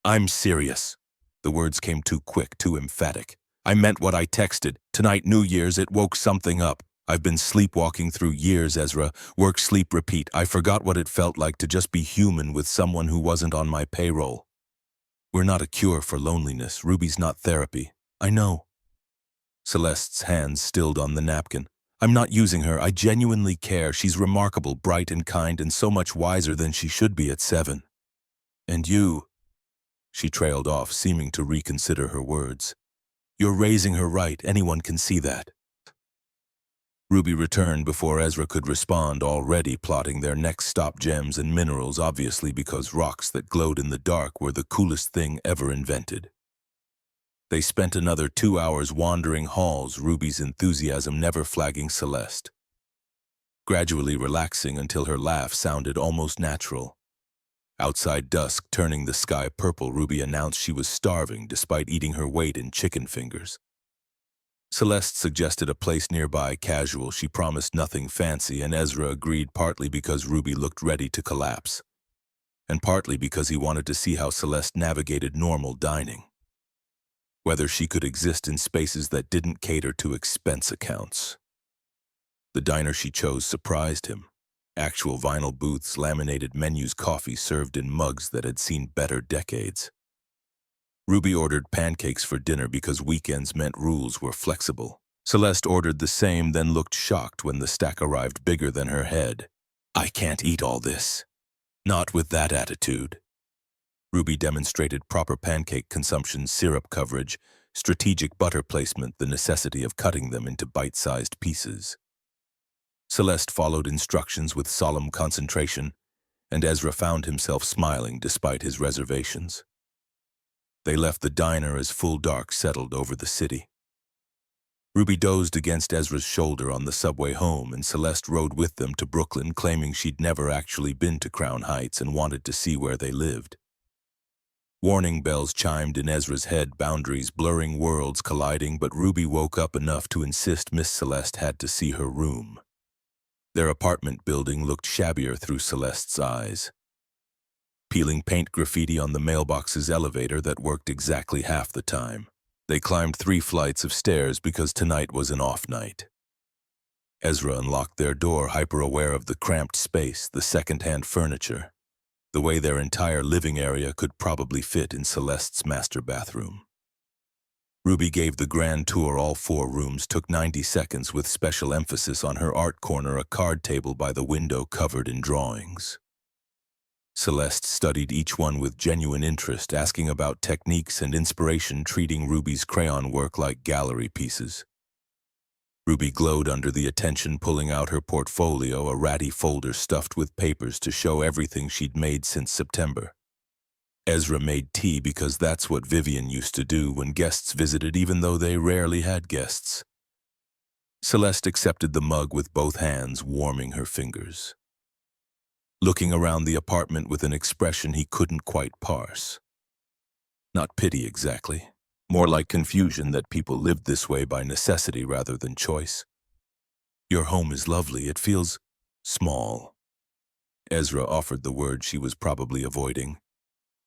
"I'm serious." The words came too quick, too emphatic. "I meant what I texted. Tonight, New Year's, it woke something up. I've been sleepwalking through years, Ezra. Work, sleep, repeat. I forgot what it felt like to just be human with someone who wasn't on my payroll." "We're not a cure for loneliness. Ruby's not therapy." "I know." Celeste's hands stilled on the napkin. "I'm not using her. I genuinely care. She's remarkable, bright and kind, and so much wiser than she should be at 7. And you," she trailed off, seeming to reconsider her words. "You're raising her right. Anyone can see that." Ruby returned before Ezra could respond, already plotting their next stop, gems and minerals, obviously because rocks that glowed in the dark were the coolest thing ever invented. They spent another 2 hours wandering halls, Ruby's enthusiasm never flagging Celeste, gradually relaxing until her laugh sounded almost natural. Outside dusk, turning the sky purple, Ruby announced she was starving despite eating her weight in chicken fingers. Celeste suggested a place nearby, casual. She promised nothing fancy, and Ezra agreed, partly because Ruby looked ready to collapse, and partly because he wanted to see how Celeste navigated normal dining. Whether she could exist in spaces that didn't cater to expense accounts. The diner she chose surprised him. Actual vinyl booths, laminated menus, coffee served in mugs that had seen better decades. Ruby ordered pancakes for dinner because weekends meant rules were flexible. Celeste ordered the same, then looked shocked when the stack arrived bigger than her head. "I can't eat all this." "Not with that attitude." Ruby demonstrated proper pancake consumption, syrup coverage, strategic butter placement, the necessity of cutting them into bite-sized pieces. Celeste followed instructions with solemn concentration, and Ezra found himself smiling despite his reservations. They left the diner as full dark settled over the city. Ruby dozed against Ezra's shoulder on the subway home, and Celeste rode with them to Brooklyn, claiming she'd never actually been to Crown Heights and wanted to see where they lived. Warning bells chimed in Ezra's head, boundaries blurring, worlds colliding, but Ruby woke up enough to insist Miss Celeste had to see her room. Their apartment building looked shabbier through Celeste's eyes. Peeling paint graffiti on the mailbox's elevator that worked exactly half the time. They climbed 3 flights of stairs because tonight was an off night. Ezra unlocked their door, hyper-aware of the cramped space, the second-hand furniture, the way their entire living area could probably fit in Celeste's master bathroom. Ruby gave the grand tour. All 4 rooms took 90 seconds, with special emphasis on her art corner, a card table by the window covered in drawings. Celeste studied each one with genuine interest, asking about techniques and inspiration, treating Ruby's crayon work like gallery pieces. Ruby glowed under the attention, pulling out her portfolio, a ratty folder stuffed with papers to show everything she'd made since September. Ezra made tea because that's what Vivian used to do when guests visited, even though they rarely had guests. Celeste accepted the mug with both hands, warming her fingers, looking around the apartment with an expression he couldn't quite parse. Not pity exactly, more like confusion that people lived this way by necessity rather than choice. "Your home is lovely. It feels Small. Ezra offered the word she was probably avoiding.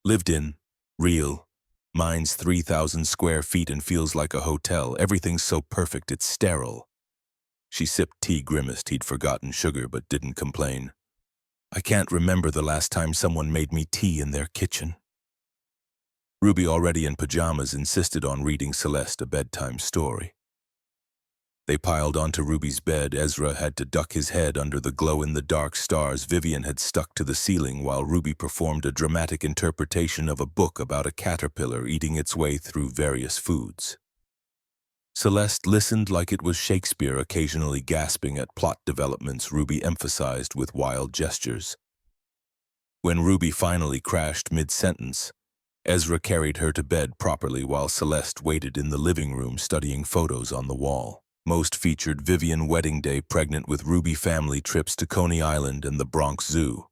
Lived in. Real. Mine's 3,000 square feet and feels like a hotel. Everything's so perfect it's sterile. She sipped tea, grimaced he'd forgotten sugar but didn't complain. I can't remember the last time someone made me tea in their kitchen. Ruby, already in pajamas, insisted on reading Celeste a bedtime story. They piled onto Ruby's bed. Ezra had to duck his head under the glow-in-the-dark stars Vivian had stuck to the ceiling while Ruby performed a dramatic interpretation of a book about a caterpillar eating its way through various foods. Celeste listened like it was Shakespeare, occasionally gasping at plot developments Ruby emphasized with wild gestures. When Ruby finally crashed mid-sentence, Ezra carried her to bed properly while Celeste waited in the living room studying photos on the wall. Most featured Vivian wedding day pregnant with Ruby family trips to Coney Island and the Bronx Zoo.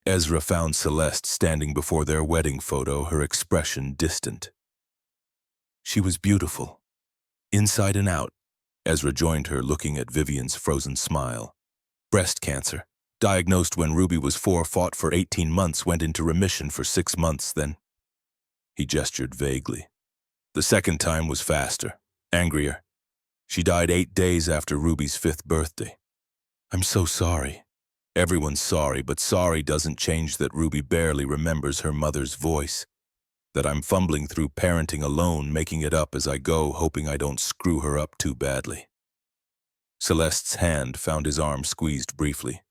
Ezra found Celeste standing before their wedding photo, her expression distant. She was beautiful. Inside and out. Ezra joined her, looking at Vivian's frozen smile. Breast cancer. Diagnosed when Ruby was 4, fought for 18 months, went into remission for 6 months, then... He gestured vaguely. The second time was faster, angrier. She died 8 days after Ruby's 5th birthday. I'm so sorry. Everyone's sorry, but sorry doesn't change that Ruby barely remembers her mother's voice. That I'm fumbling through parenting alone, making it up as I go, hoping I don't screw her up too badly. Celeste's hand found his arm, squeezed briefly.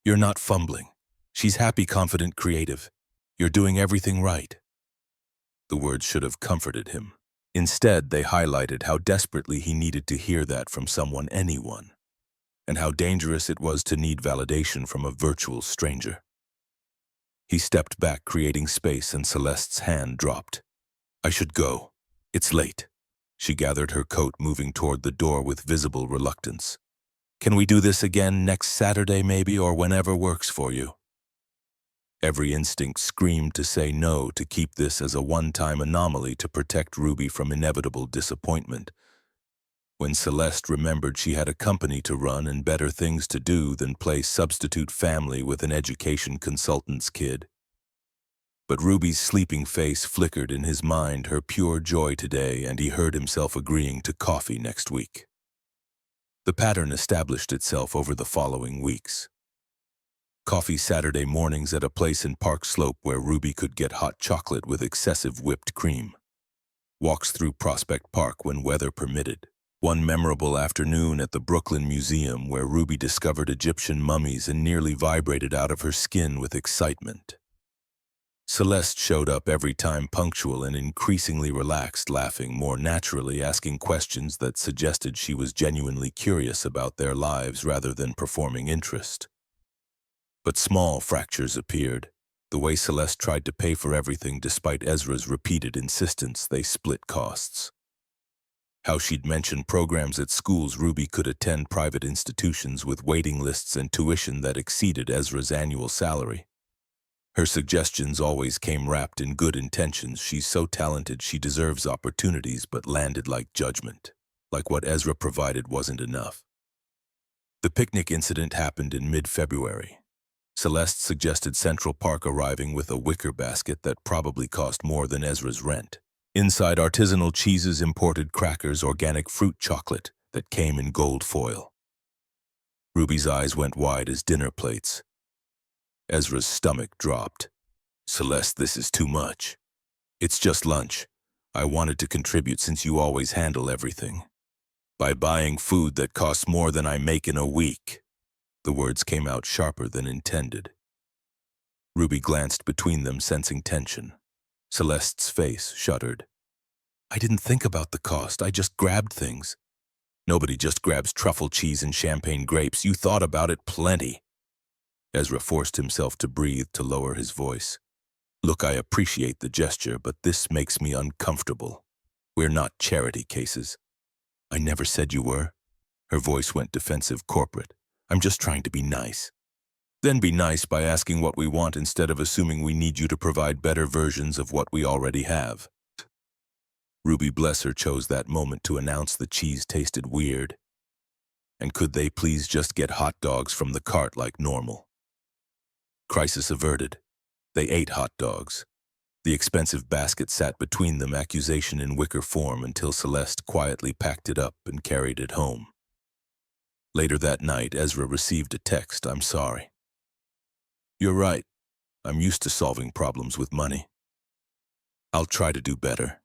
You're not fumbling. She's happy, confident, creative. You're doing everything right. The words should have comforted him. Instead, they highlighted how desperately he needed to hear that from someone, anyone, and how dangerous it was to need validation from a virtual stranger. He stepped back, creating space, and Celeste's hand dropped. I should go. It's late. She gathered her coat, moving toward the door with visible reluctance. Can we do this again next Saturday maybe, or whenever works for you? Every instinct screamed to say no, to keep this as a one-time anomaly, to protect Ruby from inevitable disappointment. When Celeste remembered she had a company to run and better things to do than play substitute family with an education consultant's kid. But Ruby's sleeping face flickered in his mind, her pure joy today, and he heard himself agreeing to coffee next week. The pattern established itself over the following weeks. Coffee Saturday mornings at a place in Park Slope where Ruby could get hot chocolate with excessive whipped cream. Walks through Prospect Park when weather permitted. One memorable afternoon at the Brooklyn Museum where Ruby discovered Egyptian mummies and nearly vibrated out of her skin with excitement. Celeste showed up every time, punctual and increasingly relaxed, laughing more naturally, asking questions that suggested she was genuinely curious about their lives rather than performing interest. But small fractures appeared. The way Celeste tried to pay for everything despite Ezra's repeated insistence, they split costs. How she'd mention programs at schools Ruby could attend, private institutions with waiting lists and tuition that exceeded Ezra's annual salary. Her suggestions always came wrapped in good intentions. She's so talented, she deserves opportunities, but landed like judgment. Like what Ezra provided wasn't enough. The picnic incident happened in mid-February. Celeste suggested Central Park, arriving with a wicker basket that probably cost more than Ezra's rent. Inside, artisanal cheeses, imported crackers, organic fruit, chocolate that came in gold foil. Ruby's eyes went wide as dinner plates. Ezra's stomach dropped. Celeste, this is too much. It's just lunch. I wanted to contribute since you always handle everything. By buying food that costs more than I make in a week. The words came out sharper than intended. Ruby glanced between them, sensing tension. Celeste's face shuddered. I didn't think about the cost, I just grabbed things. Nobody just grabs truffle cheese and champagne grapes. You thought about it plenty. Ezra forced himself to breathe, to lower his voice. Look, I appreciate the gesture, but this makes me uncomfortable. We're not charity cases. I never said you were. Her voice went defensive, corporate. I'm just trying to be nice. Then be nice by asking what we want instead of assuming we need you to provide better versions of what we already have. Ruby, bless her, chose that moment to announce the cheese tasted weird. And could they please just get hot dogs from the cart like normal? Crisis averted. They ate hot dogs. The expensive basket sat between them, accusation in wicker form, until Celeste quietly packed it up and carried it home. Later that night, Ezra received a text, "I'm sorry." "You're right. I'm used to solving problems with money. I'll try to do better."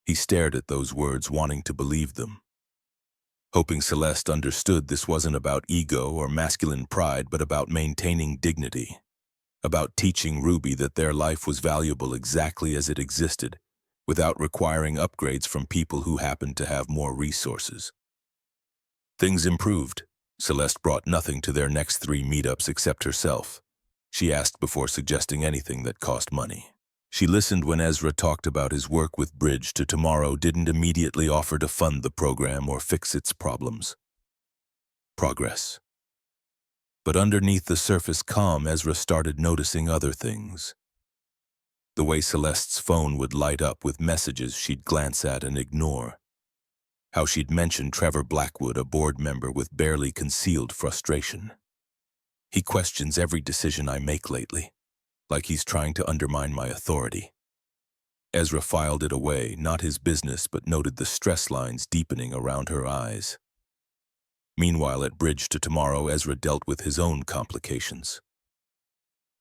He stared at those words, wanting to believe them, hoping Celeste understood this wasn't about ego or masculine pride, but about maintaining dignity, about teaching Ruby that their life was valuable exactly as it existed, without requiring upgrades from people who happened to have more resources. Things improved. Celeste brought nothing to their next 3 meetups except herself. She asked before suggesting anything that cost money. She listened when Ezra talked about his work with Bridge to Tomorrow, didn't immediately offer to fund the program or fix its problems. Progress. But underneath the surface calm, Ezra started noticing other things. The way Celeste's phone would light up with messages she'd glance at and ignore. How she'd mentioned Trevor Blackwood, a board member, with barely concealed frustration. "He questions every decision I make lately, like he's trying to undermine my authority." Ezra filed it away, not his business, but noted the stress lines deepening around her eyes. Meanwhile, at Bridge to Tomorrow, Ezra dealt with his own complications.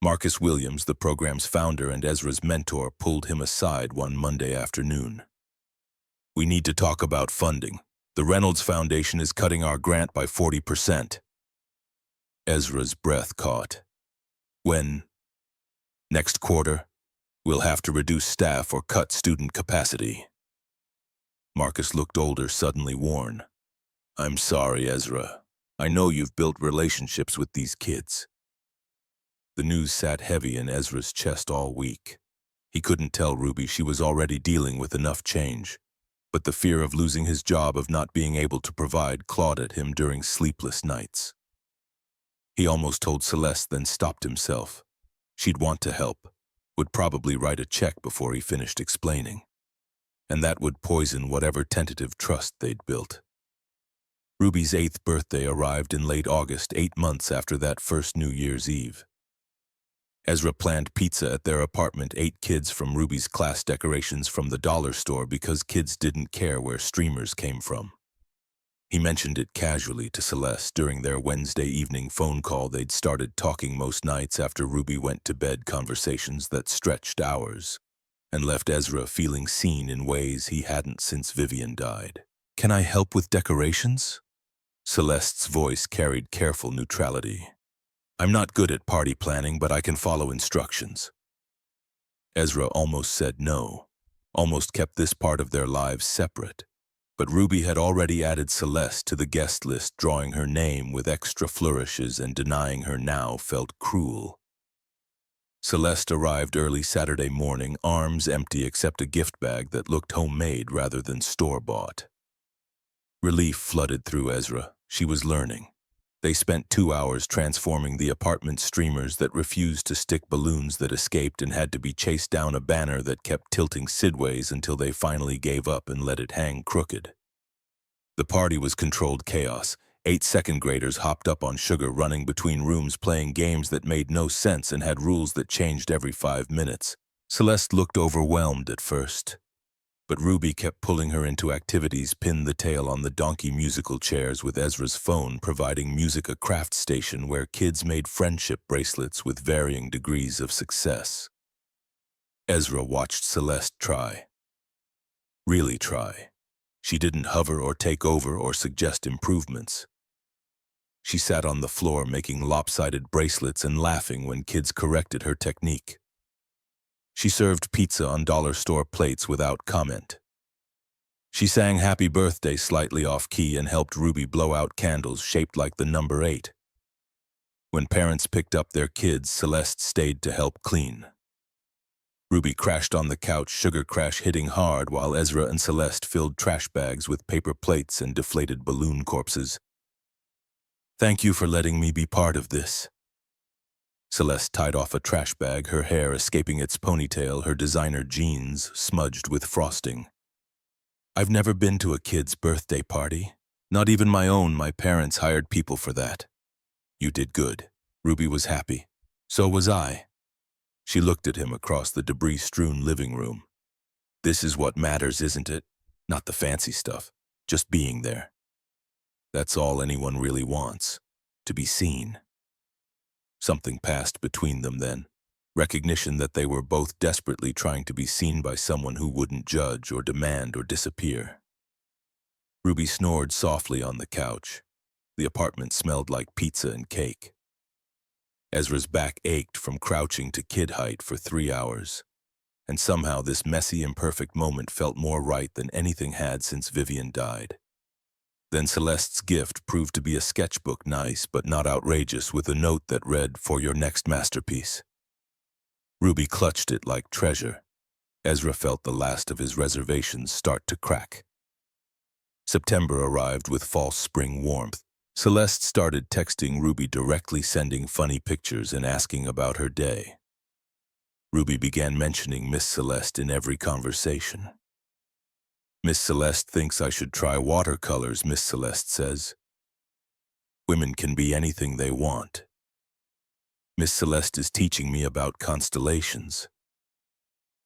Marcus Williams, the program's founder and Ezra's mentor, pulled him aside one Monday afternoon. "We need to talk about funding. The Reynolds Foundation is cutting our grant by 40%. Ezra's breath caught. "When? Next quarter? We'll have to reduce staff or cut student capacity." Marcus looked older, suddenly worn. "I'm sorry, Ezra. I know you've built relationships with these kids." The news sat heavy in Ezra's chest all week. He couldn't tell Ruby she was already dealing with enough change, but the fear of losing his job, of not being able to provide, clawed at him during sleepless nights. He almost told Celeste, then stopped himself. She'd want to help, would probably write a check before he finished explaining, and that would poison whatever tentative trust they'd built. Ruby's 8th birthday arrived in late August, 8 months after that first New Year's Eve. Ezra planned pizza at their apartment, 8 kids from Ruby's class, decorations from the dollar store because kids didn't care where streamers came from. He mentioned it casually to Celeste during their Wednesday evening phone call. They'd started talking most nights after Ruby went to bed, conversations that stretched hours and left Ezra feeling seen in ways he hadn't since Vivian died. "Can I help with decorations?" Celeste's voice carried careful neutrality. "I'm not good at party planning, but I can follow instructions." Ezra almost said no, almost kept this part of their lives separate. But Ruby had already added Celeste to the guest list, drawing her name with extra flourishes, and denying her now felt cruel. Celeste arrived early Saturday morning, arms empty except a gift bag that looked homemade rather than store-bought. Relief flooded through Ezra. She was learning. They spent 2 hours transforming the apartment streamers that refused to stick, balloons that escaped and had to be chased down a banner that kept tilting sideways, until they finally gave up and let it hang crooked. The party was controlled chaos. 8 second graders hopped up on sugar, running between rooms, playing games that made no sense and had rules that changed every 5 minutes. Celeste looked overwhelmed at first, but Ruby kept pulling her into activities, pinned the tail on the donkey musical chairs, with Ezra's phone providing music, a craft station where kids made friendship bracelets with varying degrees of success. Ezra watched Celeste try. Really try. She didn't hover or take over or suggest improvements. She sat on the floor making lopsided bracelets and laughing when kids corrected her technique. She served pizza on dollar store plates without comment. She sang Happy Birthday slightly off-key and helped Ruby blow out candles shaped like the number 8. When parents picked up their kids, Celeste stayed to help clean. Ruby crashed on the couch, sugar crash hitting hard, while Ezra and Celeste filled trash bags with paper plates and deflated balloon corpses. "Thank you for letting me be part of this." Celeste tied off a trash bag, her hair escaping its ponytail, her designer jeans smudged with frosting. "I've never been to a kid's birthday party. Not even my parents hired people for that. You did good. Ruby was happy. So was I. She looked at him across the debris-strewn living room. This is what matters, isn't it? Not the fancy stuff, just being there. That's all anyone really wants, to be seen. Something passed between them then, recognition that they were both desperately trying to be seen by someone who wouldn't judge or demand or disappear. Ruby snored softly on the couch. The apartment smelled like pizza and cake. Ezra's back ached from crouching to kid height for 3 hours, and somehow this messy, imperfect moment felt more right than anything had since Vivian died. Then Celeste's gift proved to be a sketchbook, nice but not outrageous, with a note that read, "For your next masterpiece." Ruby clutched it like treasure. Ezra felt the last of his reservations start to crack. September arrived with false spring warmth. Celeste started texting Ruby directly, sending funny pictures and asking about her day. Ruby began mentioning Miss Celeste in every conversation. "Miss Celeste thinks I should try watercolors," Miss Celeste says. "Women can be anything they want. Miss Celeste is teaching me about constellations."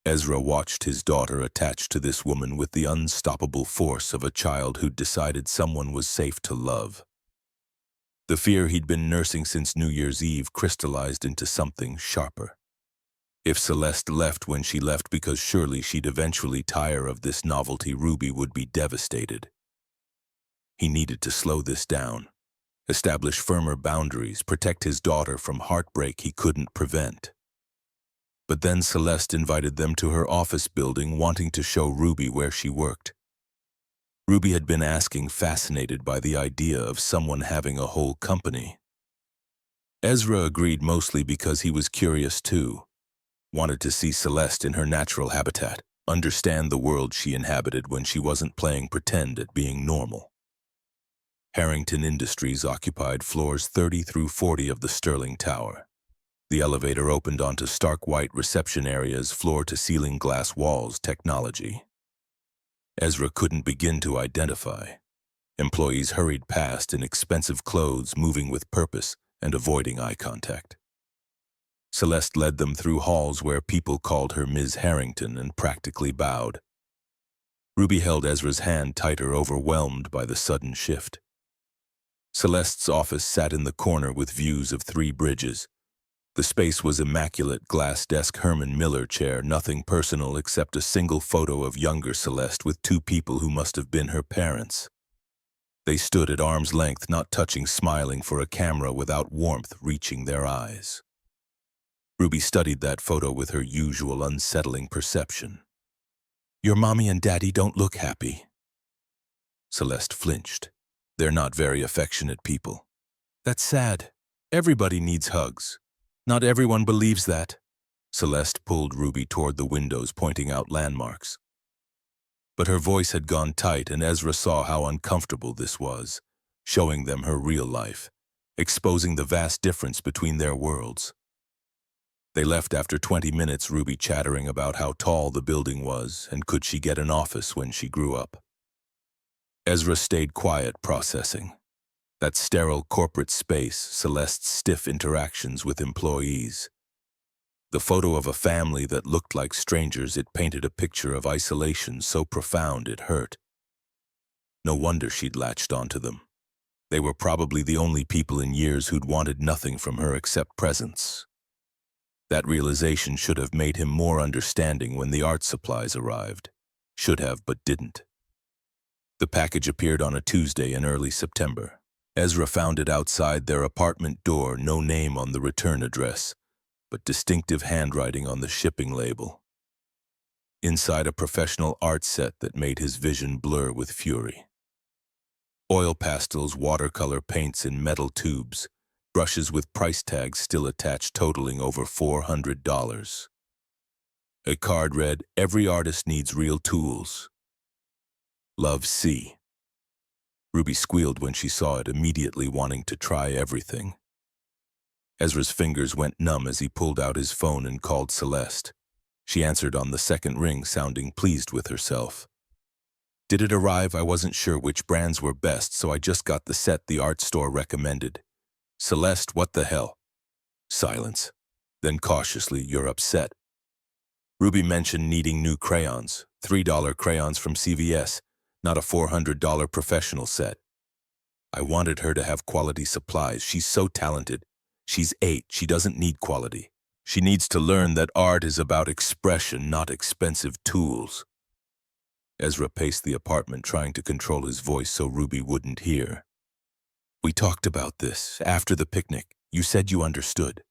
Ezra watched his daughter attached to this woman with the unstoppable force of a child who'd decided someone was safe to love. The fear he'd been nursing since New Year's Eve crystallized into something sharper. If Celeste left when she left, because surely she'd eventually tire of this novelty, Ruby would be devastated. He needed to slow this down, establish firmer boundaries, protect his daughter from heartbreak he couldn't prevent. But then Celeste invited them to her office building, wanting to show Ruby where she worked. Ruby had been asking, fascinated by the idea of someone having a whole company. Ezra agreed mostly because he was curious too. Wanted to see Celeste in her natural habitat, understand the world she inhabited when she wasn't playing pretend at being normal. Harrington Industries occupied floors 30 through 40 of the Sterling Tower. The elevator opened onto stark white reception areas, floor-to-ceiling glass walls, technology. Ezra couldn't begin to identify. Employees hurried past in expensive clothes, moving with purpose and avoiding eye contact. Celeste led them through halls where people called her Ms. Harrington and practically bowed. Ruby held Ezra's hand tighter, overwhelmed by the sudden shift. Celeste's office sat in the corner with views of 3 bridges. The space was immaculate, glass desk, Herman Miller chair, nothing personal except a single photo of younger Celeste with 2 people who must have been her parents. They stood at arm's length, not touching, smiling for a camera without warmth reaching their eyes. Ruby studied that photo with her usual unsettling perception. "Your mommy and daddy don't look happy." Celeste flinched. "They're not very affectionate people." "That's sad. Everybody needs hugs. Not everyone believes that." Celeste pulled Ruby toward the windows, pointing out landmarks. But her voice had gone tight, and Ezra saw how uncomfortable this was, showing them her real life, exposing the vast difference between their worlds. They left after 20 minutes, Ruby chattering about how tall the building was and could she get an office when she grew up. Ezra stayed quiet, processing. That sterile corporate space, Celeste's stiff interactions with employees. The photo of a family that looked like strangers, it painted a picture of isolation so profound it hurt. No wonder she'd latched onto them. They were probably the only people in years who'd wanted nothing from her except presence. That realization should have made him more understanding when the art supplies arrived. Should have, but didn't. The package appeared on a Tuesday in early September. Ezra found it outside their apartment door, no name on the return address, but distinctive handwriting on the shipping label. Inside, a professional art set that made his vision blur with fury. Oil pastels, watercolor paints in metal tubes, brushes with price tags still attached totaling over $400. A card read, "Every artist needs real tools. Love, C." Ruby squealed when she saw it, immediately wanting to try everything. Ezra's fingers went numb as he pulled out his phone and called Celeste. She answered on the second ring, sounding pleased with herself. Did it arrive? I wasn't sure which brands were best, so I just got the set the art store recommended. Celeste, what the hell? Silence. Then cautiously, you're upset. Ruby mentioned needing new crayons, $3 crayons from CVS, not a $400 professional set. I wanted her to have quality supplies. She's so talented. She's 8. She doesn't need quality. She needs to learn that art is about expression, not expensive tools. Ezra paced the apartment, trying to control his voice so Ruby wouldn't hear. We talked about this after the picnic. You said you understood.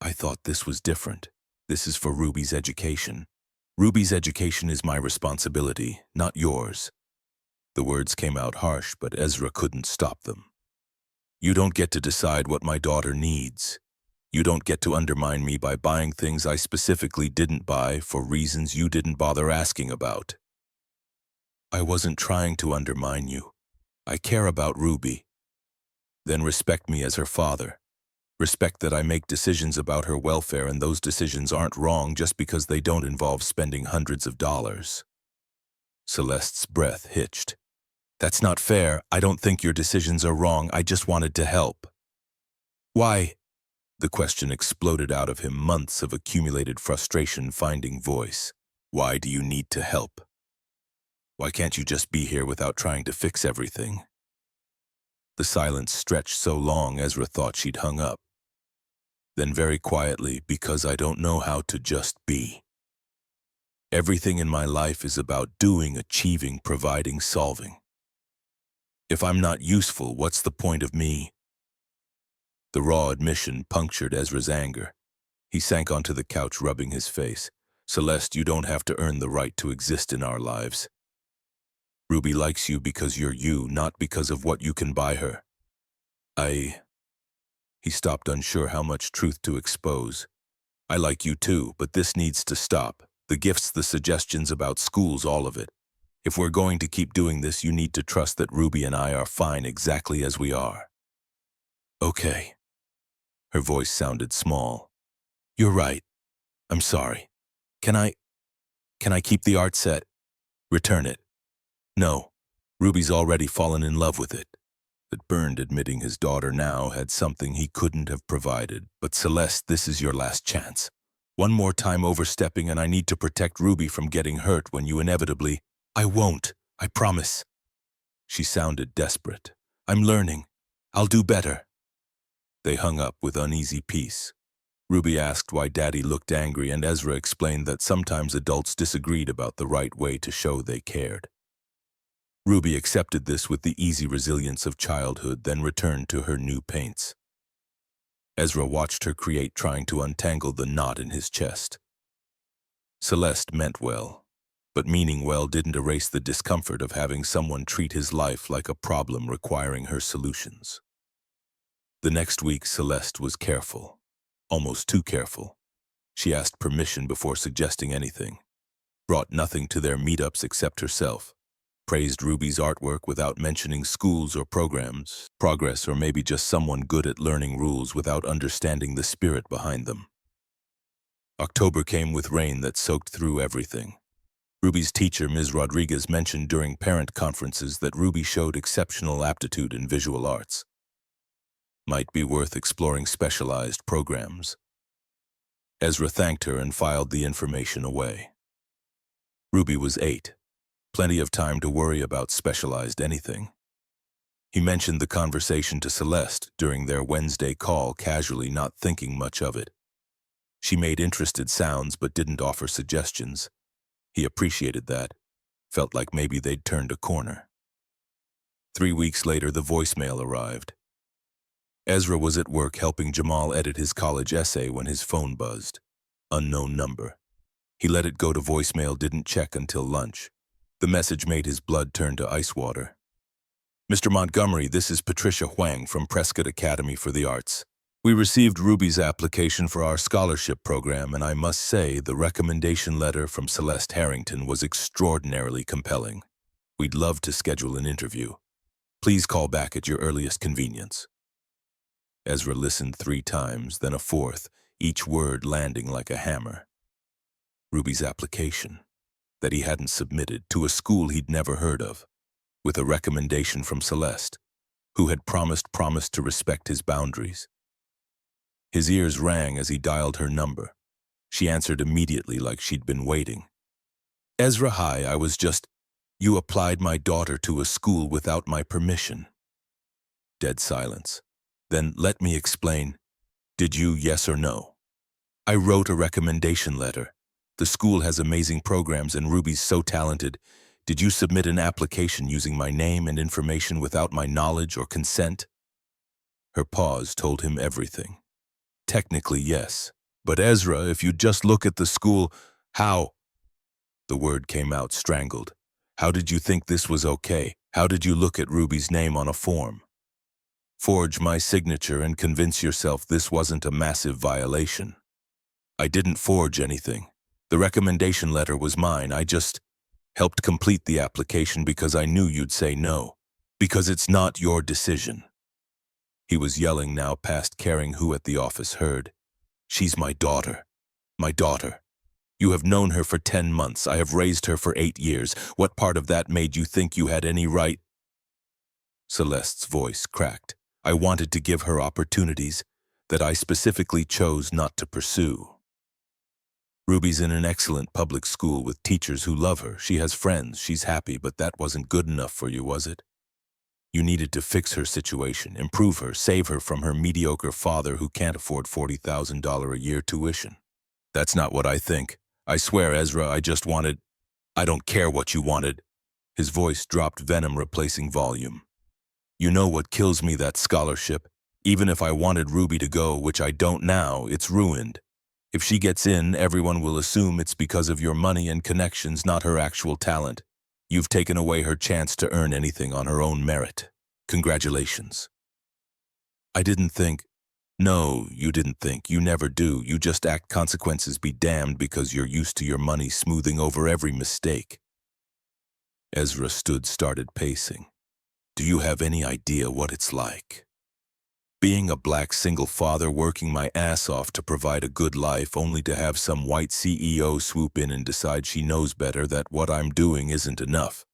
I thought this was different. This is for Ruby's education. Ruby's education is my responsibility, not yours. The words came out harsh, but Ezra couldn't stop them. You don't get to decide what my daughter needs. You don't get to undermine me by buying things I specifically didn't buy for reasons you didn't bother asking about. I wasn't trying to undermine you. I care about Ruby. Then respect me as her father. Respect that I make decisions about her welfare, and those decisions aren't wrong just because they don't involve spending hundreds of dollars. Celeste's breath hitched. That's not fair. I don't think your decisions are wrong. I just wanted to help. Why? The question exploded out of him, months of accumulated frustration finding voice. Why do you need to help? Why can't you just be here without trying to fix everything? The silence stretched so long Ezra thought she'd hung up. Then very quietly, because I don't know how to just be. Everything in my life is about doing, achieving, providing, solving. If I'm not useful, what's the point of me? The raw admission punctured Ezra's anger. He sank onto the couch, rubbing his face. Celeste, you don't have to earn the right to exist in our lives. Ruby likes you because you're you, not because of what you can buy her. He stopped, unsure how much truth to expose. I like you too, but this needs to stop. The gifts, the suggestions about schools, all of it. If we're going to keep doing this, you need to trust that Ruby and I are fine exactly as we are. Okay. Her voice sounded small. You're right. I'm sorry. Can I keep the art set? Return it. No. Ruby's already fallen in love with it. It burned admitting his daughter now had something he couldn't have provided. But Celeste, this is your last chance. One more time overstepping and I need to protect Ruby from getting hurt when you inevitably... I won't. I promise. She sounded desperate. I'm learning. I'll do better. They hung up with uneasy peace. Ruby asked why Daddy looked angry, and Ezra explained that sometimes adults disagreed about the right way to show they cared. Ruby accepted this with the easy resilience of childhood, then returned to her new paints. Ezra watched her create, trying to untangle the knot in his chest. Celeste meant well, but meaning well didn't erase the discomfort of having someone treat his life like a problem requiring her solutions. The next week, Celeste was careful, almost too careful. She asked permission before suggesting anything, brought nothing to their meetups except herself, praised Ruby's artwork without mentioning schools or programs, progress, or maybe just someone good at learning rules without understanding the spirit behind them. October came with rain that soaked through everything. Ruby's teacher, Ms. Rodriguez, mentioned during parent conferences that Ruby showed exceptional aptitude in visual arts. Might be worth exploring specialized programs. Ezra thanked her and filed the information away. Ruby was 8. Plenty of time to worry about specialized anything. He mentioned the conversation to Celeste during their Wednesday call, casually, not thinking much of it. She made interested sounds but didn't offer suggestions. He appreciated that. Felt like maybe they'd turned a corner. 3 weeks later, the voicemail arrived. Ezra was at work helping Jamal edit his college essay when his phone buzzed. Unknown number. He let it go to voicemail, didn't check until lunch. The message made his blood turn to ice water. Mr. Montgomery, this is Patricia Huang from Prescott Academy for the Arts. We received Ruby's application for our scholarship program, and I must say the recommendation letter from Celeste Harrington was extraordinarily compelling. We'd love to schedule an interview. Please call back at your earliest convenience. Ezra listened 3 times, then a 4th, each word landing like a hammer. Ruby's application. that he hadn't submitted to a school he'd never heard of, with a recommendation from Celeste, who had promised to respect his boundaries. His ears rang as he dialed her number. She answered immediately like she'd been waiting. Ezra, hi, you applied my daughter to a school without my permission. Dead silence. Then let me explain. Did you, yes or no? I wrote a recommendation letter. The school has amazing programs and Ruby's so talented. Did you submit an application using my name and information without my knowledge or consent? Her pause told him everything. Technically, yes. But Ezra, if you just look at the school, how? The word came out strangled. How did you think this was okay? How did you look at Ruby's name on a form? Forge my signature and convince yourself this wasn't a massive violation. I didn't forge anything. The recommendation letter was mine. I just helped complete the application because I knew you'd say no. Because it's not your decision. He was yelling now past caring who at the office heard. She's my daughter. My daughter. You have known her for 10 months. I have raised her for 8 years. What part of that made you think you had any right? Celeste's voice cracked. I wanted to give her opportunities that I specifically chose not to pursue. Ruby's in an excellent public school with teachers who love her. She has friends. She's happy, but that wasn't good enough for you, was it? You needed to fix her situation, improve her, save her from her mediocre father who can't afford $40,000 a year tuition. That's not what I think. I swear, Ezra, I don't care what you wanted. His voice dropped, venom replacing volume. You know what kills me, that scholarship. Even if I wanted Ruby to go, which I don't now, it's ruined. If she gets in, everyone will assume it's because of your money and connections, not her actual talent. You've taken away her chance to earn anything on her own merit. Congratulations. I didn't think. No, you didn't think. You never do. You just act. Consequences be damned because you're used to your money smoothing over every mistake. Ezra started pacing. Do you have any idea what it's like? Being a black single father, working my ass off to provide a good life, only to have some white CEO swoop in and decide she knows better, that what I'm doing isn't enough.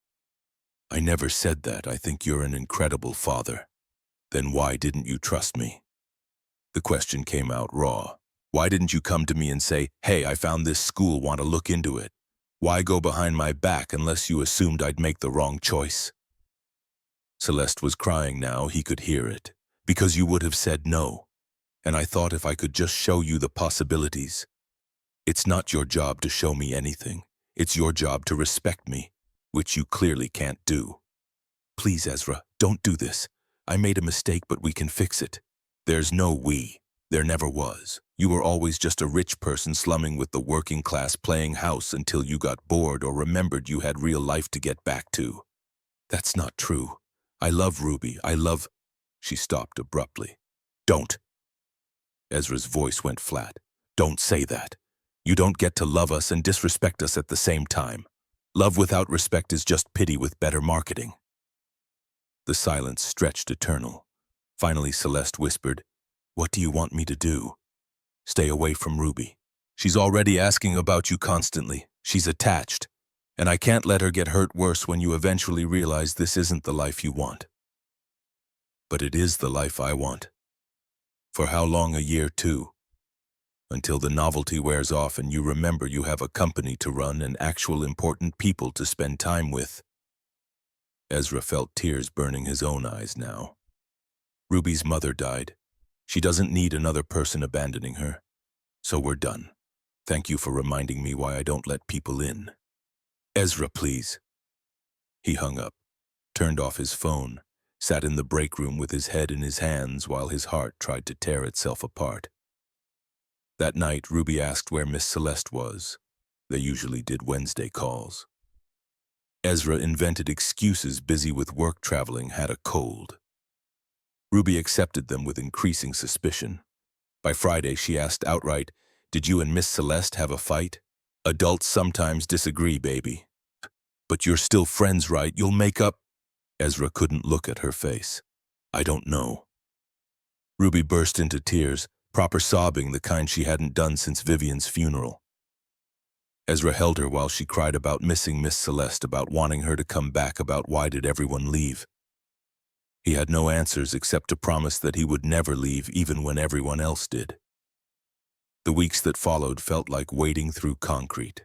I never said that. I think you're an incredible father. Then why didn't you trust me? The question came out raw. Why didn't you come to me and say, hey, I found this school, want to look into it? Why go behind my back unless you assumed I'd make the wrong choice? Celeste was crying now. He could hear it. Because you would have said no. And I thought if I could just show you the possibilities. It's not your job to show me anything. It's your job to respect me, which you clearly can't do. Please, Ezra, don't do this. I made a mistake, but we can fix it. There's no we. There never was. You were always just a rich person slumming with the working class, playing house until you got bored or remembered you had real life to get back to. That's not true. I love Ruby. She stopped abruptly. Don't. Ezra's voice went flat. Don't say that. You don't get to love us and disrespect us at the same time. Love without respect is just pity with better marketing. The silence stretched eternal. Finally, Celeste whispered, what do you want me to do? Stay away from Ruby. She's already asking about you constantly. She's attached. And I can't let her get hurt worse when you eventually realize this isn't the life you want. But it is the life I want. For how long? A year, too? Until the novelty wears off and you remember you have a company to run and actual important people to spend time with. Ezra felt tears burning his own eyes now. Ruby's mother died. She doesn't need another person abandoning her. So we're done. Thank you for reminding me why I don't let people in. Ezra, please. He hung up, turned off his phone, sat in the break room with his head in his hands while his heart tried to tear itself apart. That night, Ruby asked where Miss Celeste was. They usually did Wednesday calls. Ezra invented excuses, busy with work, traveling, had a cold. Ruby accepted them with increasing suspicion. By Friday, she asked outright, did you and Miss Celeste have a fight? Adults sometimes disagree, baby. But you're still friends, right? You'll make up. Ezra couldn't look at her face. I don't know. Ruby burst into tears, proper sobbing, the kind she hadn't done since Vivian's funeral. Ezra held her while she cried about missing Miss Celeste, about wanting her to come back, about why did everyone leave. He had no answers except to promise that he would never leave even when everyone else did. The weeks that followed felt like wading through concrete.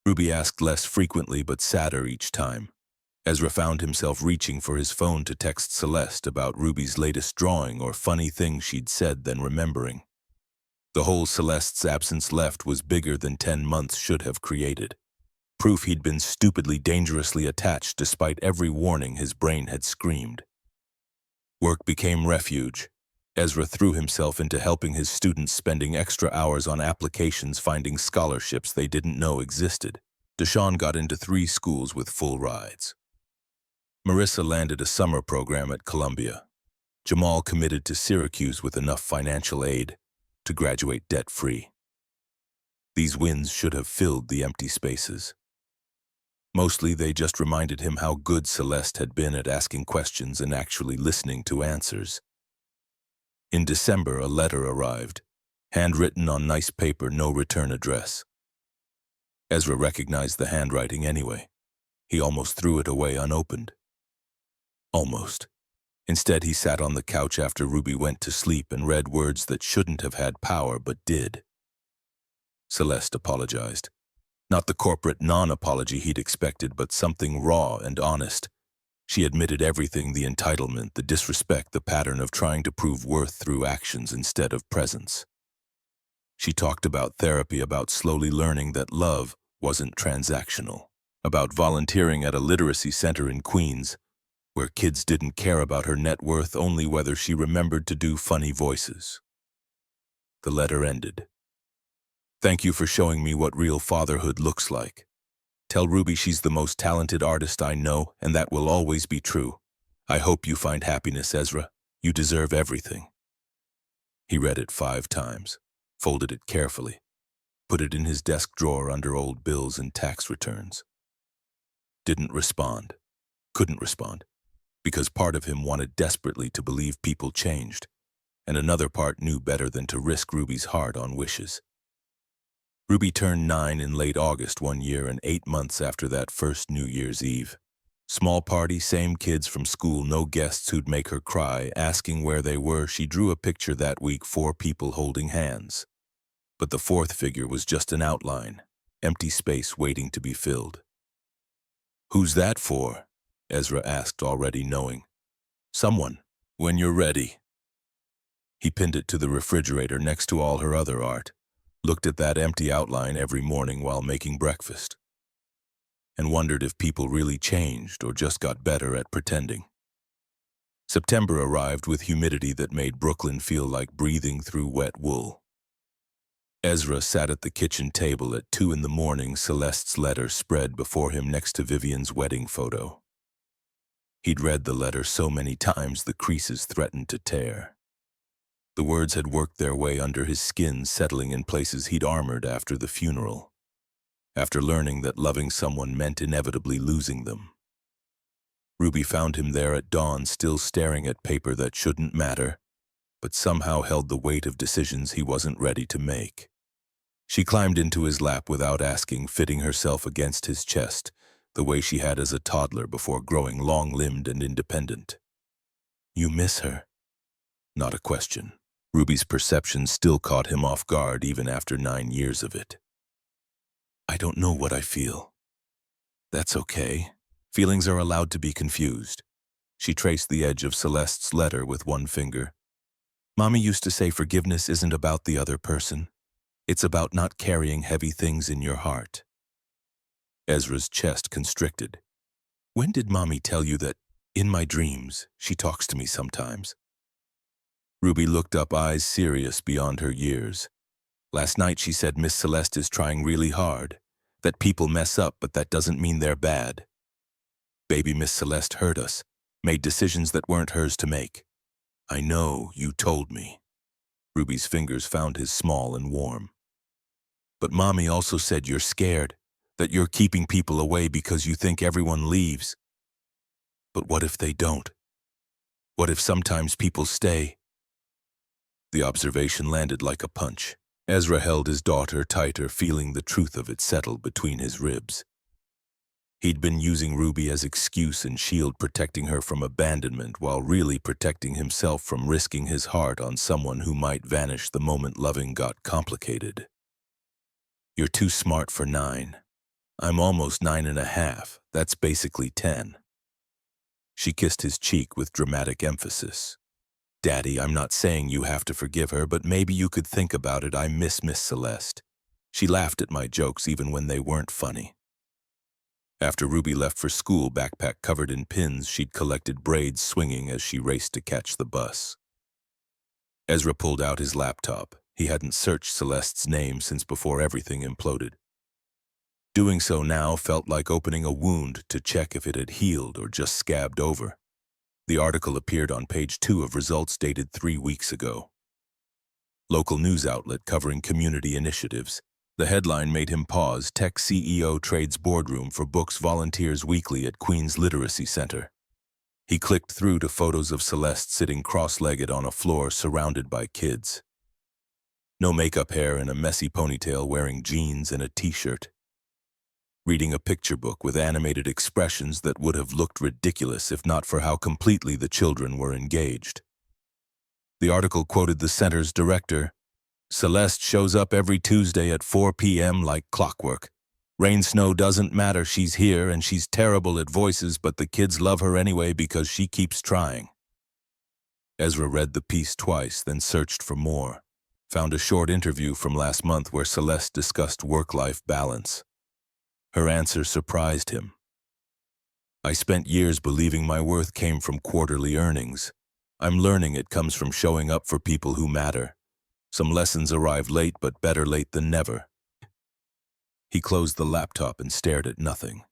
Ruby asked less frequently but sadder each time. Ezra found himself reaching for his phone to text Celeste about Ruby's latest drawing or funny thing she'd said, then remembering. The hole Celeste's absence left was bigger than 10 months should have created. Proof he'd been stupidly, dangerously attached despite every warning his brain had screamed. Work became refuge. Ezra threw himself into helping his students, spending extra hours on applications, finding scholarships they didn't know existed. Deshawn got into 3 schools with full rides. Marissa landed a summer program at Columbia. Jamal committed to Syracuse with enough financial aid to graduate debt-free. These wins should have filled the empty spaces. Mostly they just reminded him how good Celeste had been at asking questions and actually listening to answers. In December, a letter arrived, handwritten on nice paper, no return address. Ezra recognized the handwriting anyway. He almost threw it away unopened. Almost. Instead, he sat on the couch after Ruby went to sleep and read words that shouldn't have had power but did. Celeste apologized. Not the corporate non-apology he'd expected, but something raw and honest. She admitted everything: the entitlement, the disrespect, the pattern of trying to prove worth through actions instead of presence. She talked about therapy, about slowly learning that love wasn't transactional, about volunteering at a literacy center in Queens, where kids didn't care about her net worth, only whether she remembered to do funny voices. The letter ended. Thank you for showing me what real fatherhood looks like. Tell Ruby she's the most talented artist I know, and that will always be true. I hope you find happiness, Ezra. You deserve everything. He read it 5 times, folded it carefully, put it in his desk drawer under old bills and tax returns. Didn't respond. Couldn't respond. Because part of him wanted desperately to believe people changed, and another part knew better than to risk Ruby's heart on wishes. Ruby turned 9 in late August one year, and 8 months after that first New Year's Eve. Small party, same kids from school, no guests who'd make her cry. Asking where they were, she drew a picture that week: 4 people holding hands. But the 4th figure was just an outline, empty space waiting to be filled. Who's that for? Ezra asked, already knowing. Someone, when you're ready. He pinned it to the refrigerator next to all her other art, looked at that empty outline every morning while making breakfast, and wondered if people really changed or just got better at pretending. September arrived with humidity that made Brooklyn feel like breathing through wet wool. Ezra sat at the kitchen table at 2 in the morning, Celeste's letter spread before him next to Vivian's wedding photo. He'd read the letter so many times the creases threatened to tear. The words had worked their way under his skin, settling in places he'd armored after the funeral, after learning that loving someone meant inevitably losing them. Ruby found him there at dawn, still staring at paper that shouldn't matter, but somehow held the weight of decisions he wasn't ready to make. She climbed into his lap without asking, fitting herself against his chest, the way she had as a toddler before growing long-limbed and independent. You miss her? Not a question. Ruby's perception still caught him off guard even after 9 years of it. I don't know what I feel. That's okay. Feelings are allowed to be confused. She traced the edge of Celeste's letter with one finger. Mommy used to say forgiveness isn't about the other person. It's about not carrying heavy things in your heart. Ezra's chest constricted. When did Mommy tell you that, in my dreams, she talks to me sometimes? Ruby looked up, eyes serious beyond her years. Last night she said Miss Celeste is trying really hard, that people mess up, but that doesn't mean they're bad. Baby Miss Celeste hurt us, made decisions that weren't hers to make. I know, you told me. Ruby's fingers found his small and warm. But Mommy also said you're scared, that you're keeping people away because you think everyone leaves. But what if they don't? What if sometimes people stay? The observation landed like a punch. Ezra held his daughter tighter, feeling the truth of it settle between his ribs. He'd been using Ruby as excuse and shield, protecting her from abandonment while really protecting himself from risking his heart on someone who might vanish the moment loving got complicated. "You're too smart for 9. I'm almost 9.5. That's basically 10. She kissed his cheek with dramatic emphasis. "Daddy, I'm not saying you have to forgive her, but maybe you could think about it. I miss Miss Celeste. She laughed at my jokes even when they weren't funny." After Ruby left for school, backpack covered in pins, she'd collected braids swinging as she raced to catch the bus. Ezra pulled out his laptop. He hadn't searched Celeste's name since before everything imploded. Doing so now felt like opening a wound to check if it had healed or just scabbed over. The article appeared on page 2 of results dated 3 weeks ago. Local news outlet covering community initiatives. The headline made him pause. Tech CEO trades boardroom for books volunteers weekly at Queen's Literacy Center. He clicked through to photos of Celeste sitting cross-legged on a floor surrounded by kids. No makeup, hair in a messy ponytail, wearing jeans and a t-shirt. Reading a picture book with animated expressions that would have looked ridiculous if not for how completely the children were engaged. The article quoted the center's director. "Celeste shows up every Tuesday at 4 p.m. like clockwork. Rain, snow doesn't matter, she's here, and she's terrible at voices, but the kids love her anyway because she keeps trying." Ezra read the piece twice, then searched for more. Found a short interview from last month where Celeste discussed work-life balance. Her answer surprised him. "I spent years believing my worth came from quarterly earnings. I'm learning it comes from showing up for people who matter. Some lessons arrive late, but better late than never." He closed the laptop and stared at nothing.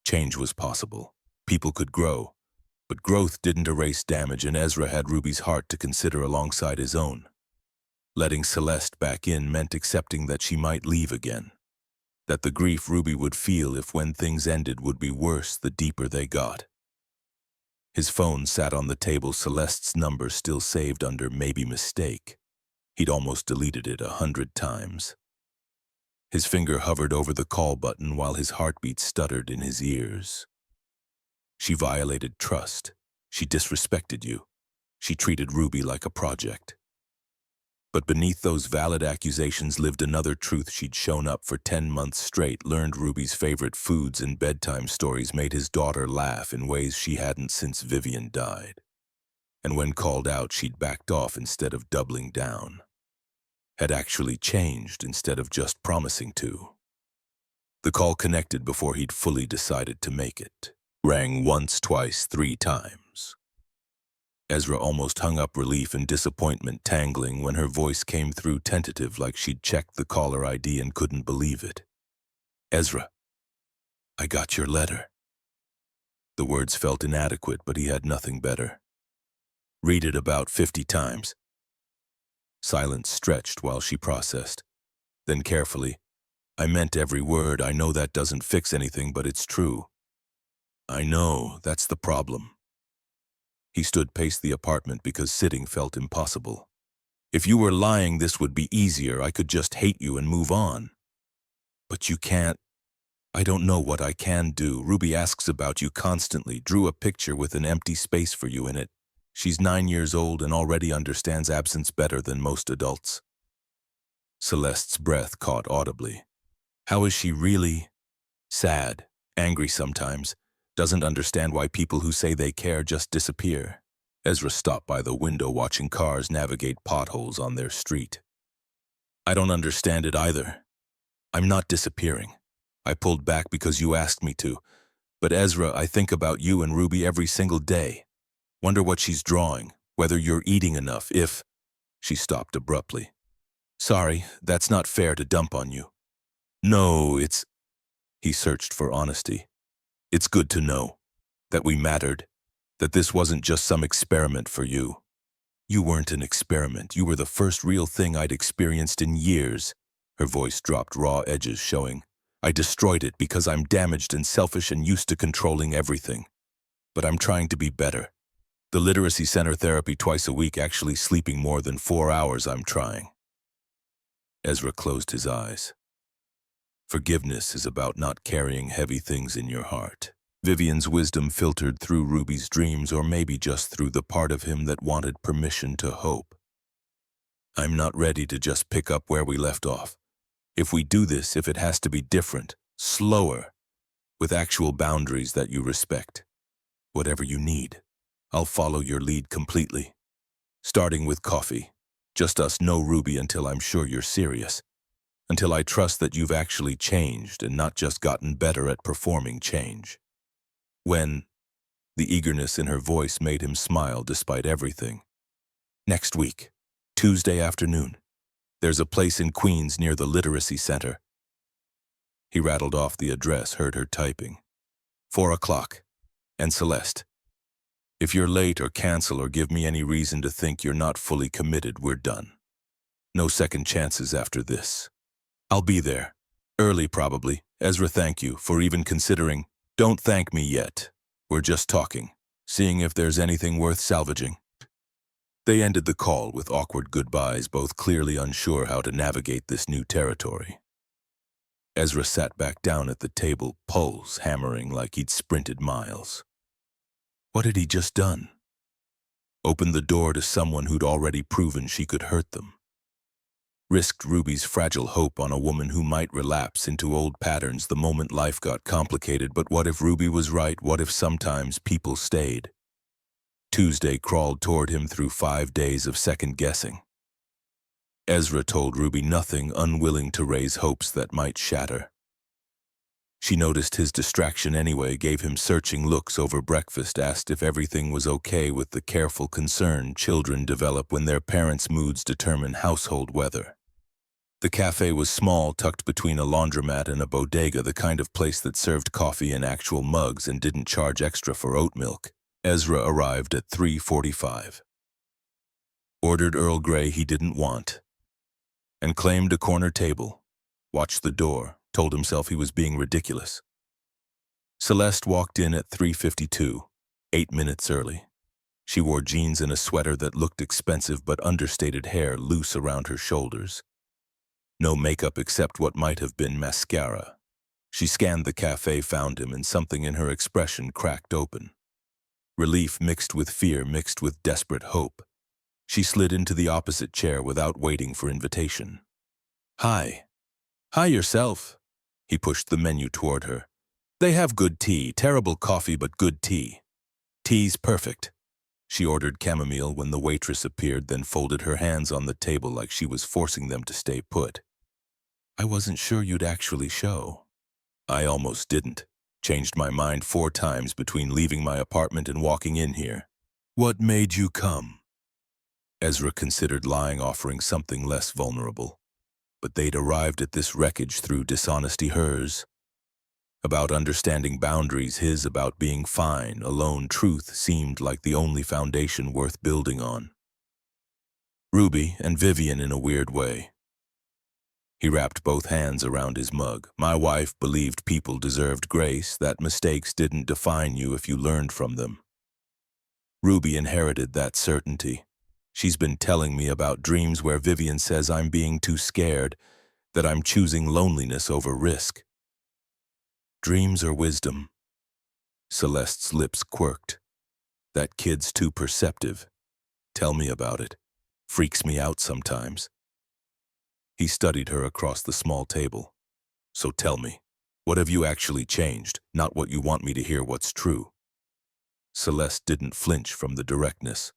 Change was possible. People could grow. But growth didn't erase damage, and Ezra had Ruby's heart to consider alongside his own. Letting Celeste back in meant accepting that she might leave again. That the grief Ruby would feel if when things ended would be worse the deeper they got. His phone sat on the table, Celeste's number still saved under maybe mistake. He'd almost deleted it 100 times. His finger hovered over the call button while his heartbeat stuttered in his ears. She violated trust. She disrespected you. She treated Ruby like a project. But beneath those valid accusations lived another truth. She'd shown up for 10 months straight, learned Ruby's favorite foods and bedtime stories, made his daughter laugh in ways she hadn't since Vivian died. And when called out, she'd backed off instead of doubling down. Had actually changed instead of just promising to. The call connected before he'd fully decided to make it. Rang once, twice, 3 times. Ezra almost hung up, relief and disappointment tangling when her voice came through, tentative, like she'd checked the caller ID and couldn't believe it. "Ezra, I got your letter." The words felt inadequate, but he had nothing better. "Read it about 50 times. Silence stretched while she processed. Then carefully, "I meant every word. I know that doesn't fix anything, but it's true." "I know, that's the problem." He paced the apartment because sitting felt impossible. "If you were lying, this would be easier. I could just hate you and move on." "But you can't." "I don't know what I can do. Ruby asks about you constantly. Drew a picture with an empty space for you in it. She's 9 years old and already understands absence better than most adults." Celeste's breath caught audibly. "How is she really?" "Sad, angry sometimes. Doesn't understand why people who say they care just disappear." Ezra stopped by the window watching cars navigate potholes on their street. "I don't understand it either. I'm not disappearing. I pulled back because you asked me to. But Ezra, I think about you and Ruby every single day. Wonder what she's drawing, whether you're eating enough, if—" She stopped abruptly. "Sorry, that's not fair to dump on you." "No, it's—" He searched for honesty. "It's good to know that we mattered, that this wasn't just some experiment for you. You weren't an experiment. You were the first real thing I'd experienced in years." Her voice dropped, raw edges showing. "I destroyed it because I'm damaged and selfish and used to controlling everything. But I'm trying to be better. The literacy center, therapy twice a week, actually sleeping more than 4 hours. I'm trying." Ezra closed his eyes. Forgiveness is about not carrying heavy things in your heart. Vivian's wisdom filtered through Ruby's dreams, or maybe just through the part of him that wanted permission to hope. I'm not ready to just pick up where we left off. If we do this, if it has to be different, slower, with actual boundaries that you respect. Whatever you need, I'll follow your lead completely. Starting with coffee. Just us, no Ruby, until I'm sure you're serious. Until I trust that you've actually changed and not just gotten better at performing change. When? The eagerness in her voice made him smile despite everything. Next week, Tuesday afternoon. There's a place in Queens near the Literacy Center. He rattled off the address, heard her typing. 4 o'clock. And Celeste. If you're late or cancel or give me any reason to think you're not fully committed, we're done. No second chances after this. I'll be there. Early, probably. Ezra, thank you for even considering. Don't thank me yet. We're just talking, seeing if there's anything worth salvaging. They ended the call with awkward goodbyes, both clearly unsure how to navigate this new territory. Ezra sat back down at the table, pulse hammering like he'd sprinted miles. What had he just done? Opened the door to someone who'd already proven she could hurt them. Risked Ruby's fragile hope on a woman who might relapse into old patterns the moment life got complicated. But what if Ruby was right? What if sometimes people stayed? Tuesday crawled toward him through 5 days of second-guessing. Ezra told Ruby nothing, unwilling to raise hopes that might shatter. She noticed his distraction anyway, gave him searching looks over breakfast, asked if everything was okay with the careful concern children develop when their parents' moods determine household weather. The cafe was small, tucked between a laundromat and a bodega, the kind of place that served coffee in actual mugs and didn't charge extra for oat milk. Ezra arrived at 3:45. Ordered Earl Grey he didn't want, and claimed a corner table. Watched the door, told himself he was being ridiculous. Celeste walked in at 3:52, 8 minutes early. She wore jeans and a sweater that looked expensive, but understated hair loose around her shoulders. No makeup except what might have been mascara. She scanned the cafe, found him, and something in her expression cracked open. Relief mixed with fear, mixed with desperate hope. She slid into the opposite chair without waiting for invitation. Hi. Hi yourself. He pushed the menu toward her. They have good tea, terrible coffee, but good tea. Tea's perfect. She ordered chamomile when the waitress appeared, then folded her hands on the table like she was forcing them to stay put. I wasn't sure you'd actually show. I almost didn't. Changed my mind 4 times between leaving my apartment and walking in here. What made you come? Ezra considered lying, offering something less vulnerable. But they'd arrived at this wreckage through dishonesty, hers. About understanding boundaries, his about being fine. Alone, truth seemed like the only foundation worth building on. Ruby and Vivian in a weird way. He wrapped both hands around his mug. My wife believed people deserved grace, that mistakes didn't define you if you learned from them. Ruby inherited that certainty. She's been telling me about dreams where Vivian says I'm being too scared, that I'm choosing loneliness over risk. Dreams are wisdom. Celeste's lips quirked. That kid's too perceptive. Tell me about it. Freaks me out sometimes. He studied her across the small table. So tell me, what have you actually changed? Not what you want me to hear, what's true. Celeste didn't flinch from the directness.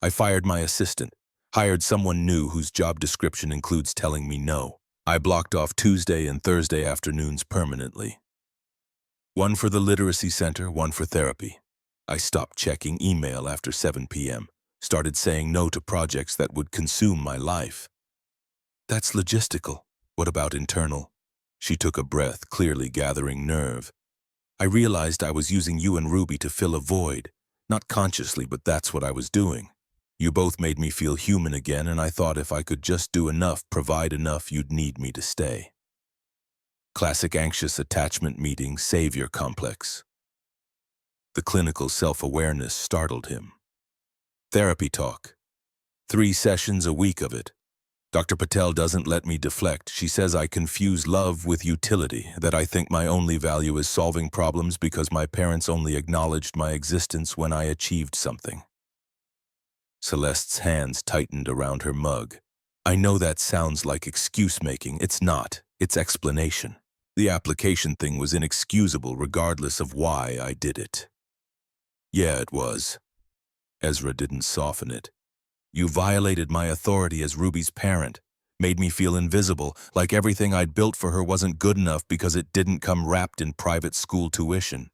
I fired my assistant, hired someone new whose job description includes telling me no. I blocked off Tuesday and Thursday afternoons permanently. One for the literacy center, one for therapy. I stopped checking email after 7 p.m., started saying no to projects that would consume my life. That's logistical. What about internal? She took a breath, clearly gathering nerve. I realized I was using you and Ruby to fill a void. Not consciously, but that's what I was doing. You both made me feel human again, and I thought if I could just do enough, provide enough, you'd need me to stay. Classic anxious attachment meeting, savior complex. The clinical self-awareness startled him. Therapy talk. 3 sessions a week of it. Dr. Patel doesn't let me deflect. She says I confuse love with utility, that I think my only value is solving problems because my parents only acknowledged my existence when I achieved something. Celeste's hands tightened around her mug. I know that sounds like excuse-making. It's not. It's explanation. The application thing was inexcusable regardless of why I did it. Yeah, it was. Ezra didn't soften it. You violated my authority as Ruby's parent, made me feel invisible, like everything I'd built for her wasn't good enough because it didn't come wrapped in private school tuition.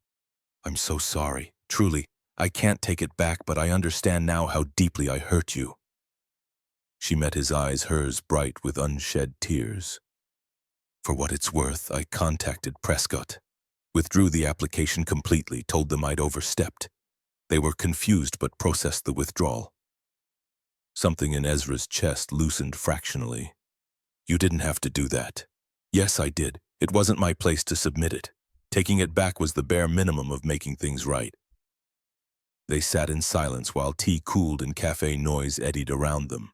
I'm so sorry. Truly, I can't take it back, but I understand now how deeply I hurt you. She met his eyes, hers bright with unshed tears. For what it's worth, I contacted Prescott, withdrew the application completely, told them I'd overstepped. They were confused but processed the withdrawal. Something in Ezra's chest loosened fractionally. You didn't have to do that. Yes, I did. It wasn't my place to submit it. Taking it back was the bare minimum of making things right. They sat in silence while tea cooled and cafe noise eddied around them.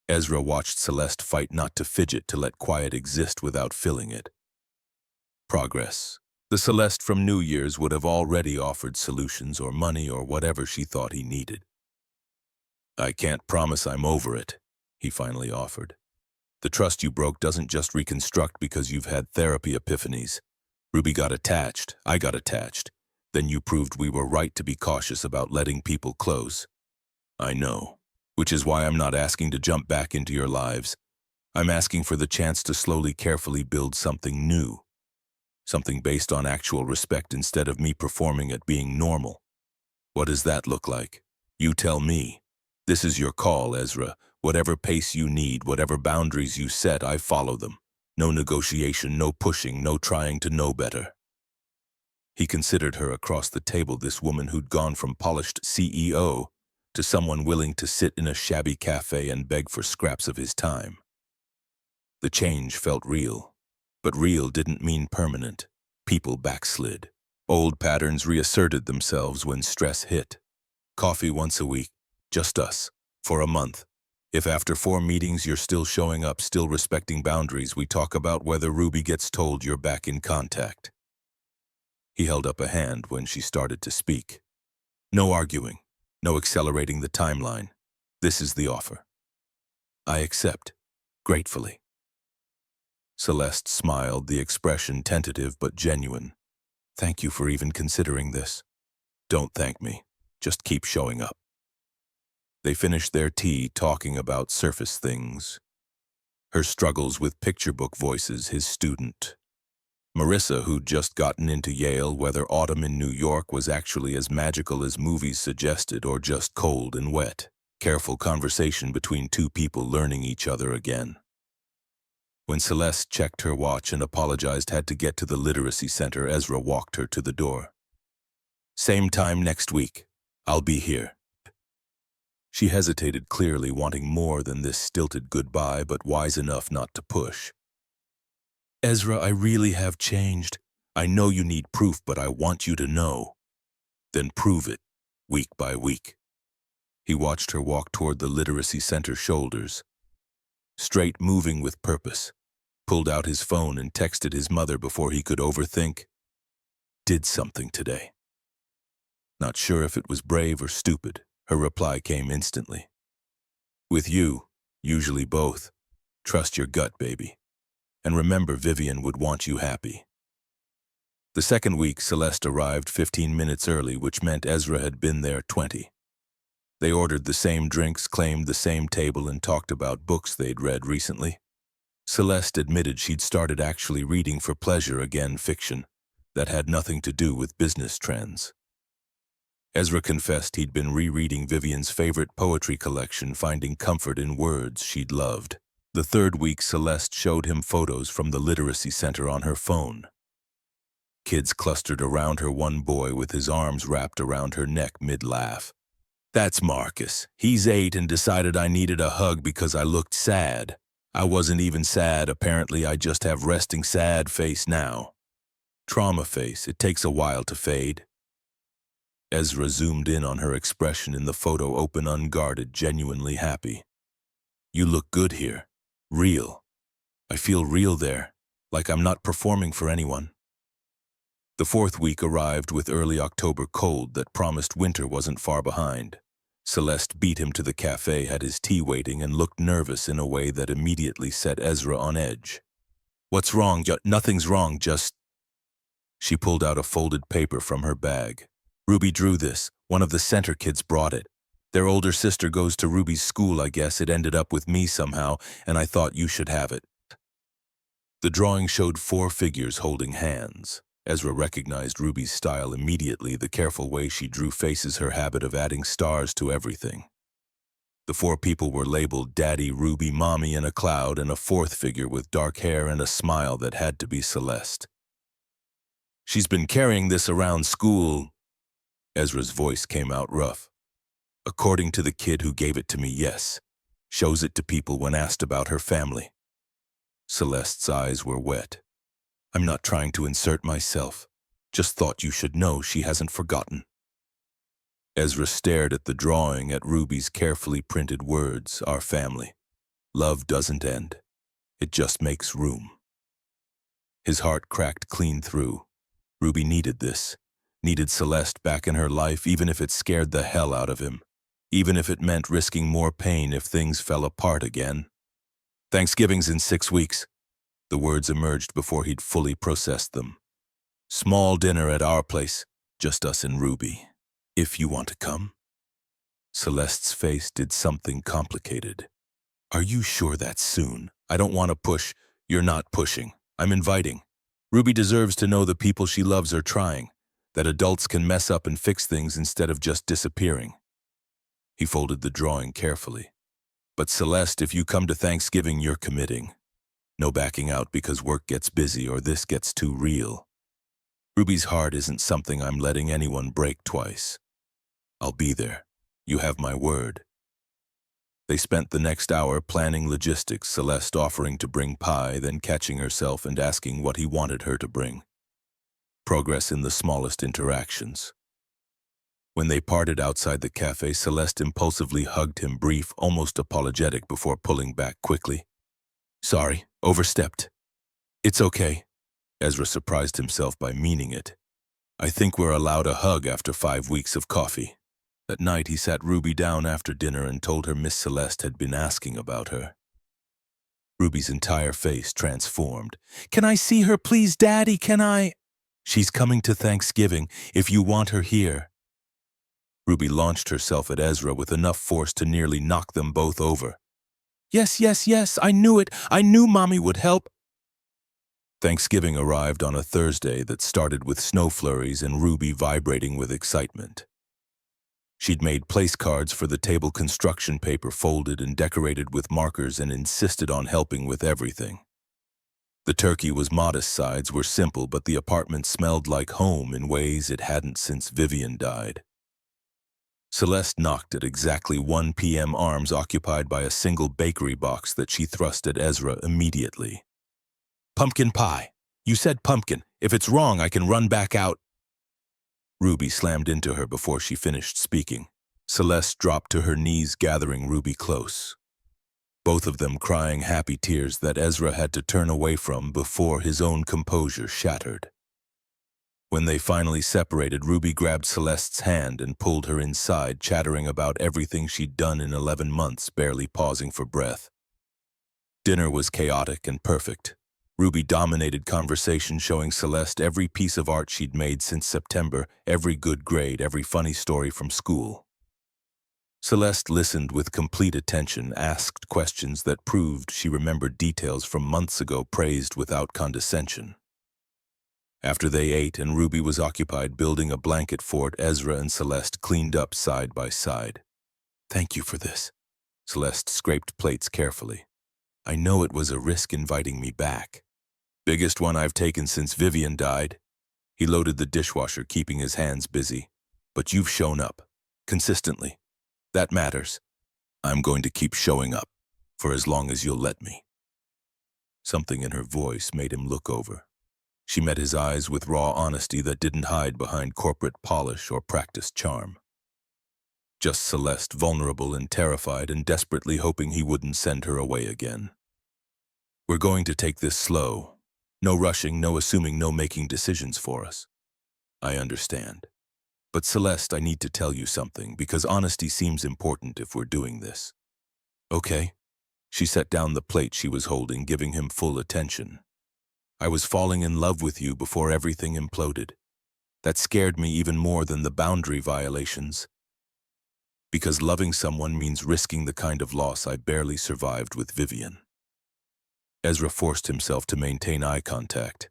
Ezra watched Celeste fight not to fidget, to let quiet exist without filling it. Progress. The Celeste from New Year's would have already offered solutions or money or whatever she thought he needed. I can't promise I'm over it, he finally offered. The trust you broke doesn't just reconstruct because you've had therapy epiphanies. Ruby got attached, I got attached. Then you proved we were right to be cautious about letting people close. I know, which is why I'm not asking to jump back into your lives. I'm asking for the chance to slowly, carefully build something new. Something based on actual respect instead of me performing at being normal. What does that look like? You tell me. This is your call, Ezra. Whatever pace you need, whatever boundaries you set, I follow them. No negotiation, no pushing, no trying to know better. He considered her across the table, this woman who'd gone from polished CEO to someone willing to sit in a shabby cafe and beg for scraps of his time. The change felt real, but real didn't mean permanent. People backslid. Old patterns reasserted themselves when stress hit. Coffee once a week, just us, for a month. If after 4 meetings you're still showing up, still respecting boundaries, we talk about whether Ruby gets told you're back in contact. He held up a hand when she started to speak. No arguing, no accelerating the timeline. This is the offer. I accept, gratefully. Celeste smiled, the expression tentative but genuine. Thank you for even considering this. Don't thank me. Just keep showing up. They finished their tea talking about surface things. Her struggles with picture book voices, his student. Marissa, who'd just gotten into Yale, whether autumn in New York was actually as magical as movies suggested or just cold and wet. Careful conversation between two people learning each other again. When Celeste checked her watch and apologized had to get to the literacy center, Ezra walked her to the door. Same time next week. I'll be here. She hesitated, clearly wanting more than this stilted goodbye, but wise enough not to push. Ezra, I really have changed. I know you need proof, but I want you to know. Then prove it, week by week. He watched her walk toward the literacy center shoulders. Straight, moving with purpose. Pulled out his phone and texted his mother before he could overthink. Did something today. Not sure if it was brave or stupid. Her reply came instantly. With you, usually both. Trust your gut, baby. And remember, Vivian would want you happy. The second week, Celeste arrived 15 minutes early, which meant Ezra had been there 20. They ordered the same drinks, claimed the same table, and talked about books they'd read recently. Celeste admitted she'd started actually reading for pleasure again, fiction that had nothing to do with business trends. Ezra confessed he'd been rereading Vivian's favorite poetry collection, finding comfort in words she'd loved. The third week, Celeste showed him photos from the literacy center on her phone. Kids clustered around her, one boy with his arms wrapped around her neck mid-laugh. That's Marcus. He's 8 and decided I needed a hug because I looked sad. I wasn't even sad, apparently. I just have resting sad face now. Trauma face, it takes a while to fade. Ezra zoomed in on her expression in the photo, open, unguarded, genuinely happy. You look good here. Real. I feel real there, like I'm not performing for anyone. The fourth week arrived with early October cold that promised winter wasn't far behind. Celeste beat him to the cafe, had his tea waiting, and looked nervous in a way that immediately set Ezra on edge. "What's wrong? Nothing's wrong, just—" She pulled out a folded paper from her bag. "Ruby drew this. One of the center kids brought it. Their older sister goes to Ruby's school, I guess. It ended up with me somehow, and I thought you should have it." The drawing showed 4 figures holding hands. Ezra recognized Ruby's style immediately, the careful way she drew faces, her habit of adding stars to everything. The 4 people were labeled Daddy, Ruby, Mommy, and a cloud, and a 4th figure with dark hair and a smile that had to be Celeste. "She's been carrying this around school." Ezra's voice came out rough. "According to the kid who gave it to me, yes. Shows it to people when asked about her family." Celeste's eyes were wet. "I'm not trying to insert myself. Just thought you should know she hasn't forgotten." Ezra stared at the drawing, at Ruby's carefully printed words, "Our family. Love doesn't end. It just makes room." His heart cracked clean through. Ruby needed this. Needed Celeste back in her life, even if it scared the hell out of him. Even if it meant risking more pain if things fell apart again. "Thanksgiving's in 6 weeks. The words emerged before he'd fully processed them. "Small dinner at our place, just us and Ruby. If you want to come." Celeste's face did something complicated. "Are you sure that's soon? I don't want to push." "You're not pushing. I'm inviting. Ruby deserves to know the people she loves are trying, that adults can mess up and fix things instead of just disappearing." He folded the drawing carefully. "But Celeste, if you come to Thanksgiving, you're committing. No backing out because work gets busy or this gets too real. Ruby's heart isn't something I'm letting anyone break twice. I'll be there. You have my word." They spent the next hour planning logistics, Celeste offering to bring pie, then catching herself and asking what he wanted her to bring. Progress in the smallest interactions. When they parted outside the cafe, Celeste impulsively hugged him, brief, almost apologetic, before pulling back quickly. "Sorry, overstepped." "It's okay." Ezra surprised himself by meaning it. "I think we're allowed a hug after 5 weeks of coffee." That night he sat Ruby down after dinner and told her Miss Celeste had been asking about her. Ruby's entire face transformed. "Can I see her, please, Daddy? Can I?" "She's coming to Thanksgiving, if you want her here." Ruby launched herself at Ezra with enough force to nearly knock them both over. "Yes, yes, yes, I knew it. I knew Mommy would help." Thanksgiving arrived on a Thursday that started with snow flurries and Ruby vibrating with excitement. She'd made place cards for the table, construction paper folded and decorated with markers, and insisted on helping with everything. The turkey was modest, sides were simple, but the apartment smelled like home in ways it hadn't since Vivian died. Celeste knocked at exactly 1 p.m., arms occupied by a single bakery box that she thrust at Ezra immediately. "Pumpkin pie. You said pumpkin. If it's wrong, I can run back out." Ruby slammed into her before she finished speaking. Celeste dropped to her knees, gathering Ruby close. Both of them crying happy tears that Ezra had to turn away from before his own composure shattered. When they finally separated, Ruby grabbed Celeste's hand and pulled her inside, chattering about everything she'd done in 11 months, barely pausing for breath. Dinner was chaotic and perfect. Ruby dominated conversation, showing Celeste every piece of art she'd made since September, every good grade, every funny story from school. Celeste listened with complete attention, asked questions that proved she remembered details from months ago, praised without condescension. After they ate and Ruby was occupied building a blanket fort, Ezra and Celeste cleaned up side by side. "Thank you for this." Celeste scraped plates carefully. "I know it was a risk inviting me back. Biggest one I've taken since Vivian died." He loaded the dishwasher, keeping his hands busy. "But you've shown up. Consistently. That matters. I'm going to keep showing up, for as long as you'll let me." Something in her voice made him look over. She met his eyes with raw honesty that didn't hide behind corporate polish or practiced charm. Just Celeste, vulnerable and terrified and desperately hoping he wouldn't send her away again. We're going to take this slow. No rushing, no assuming, no making decisions for us. I understand. But Celeste, I need to tell you something, because honesty seems important if we're doing this. Okay? She set down the plate she was holding, giving him full attention. I was falling in love with you before everything imploded. That scared me even more than the boundary violations. Because loving someone means risking the kind of loss I barely survived with Vivian. Ezra forced himself to maintain eye contact.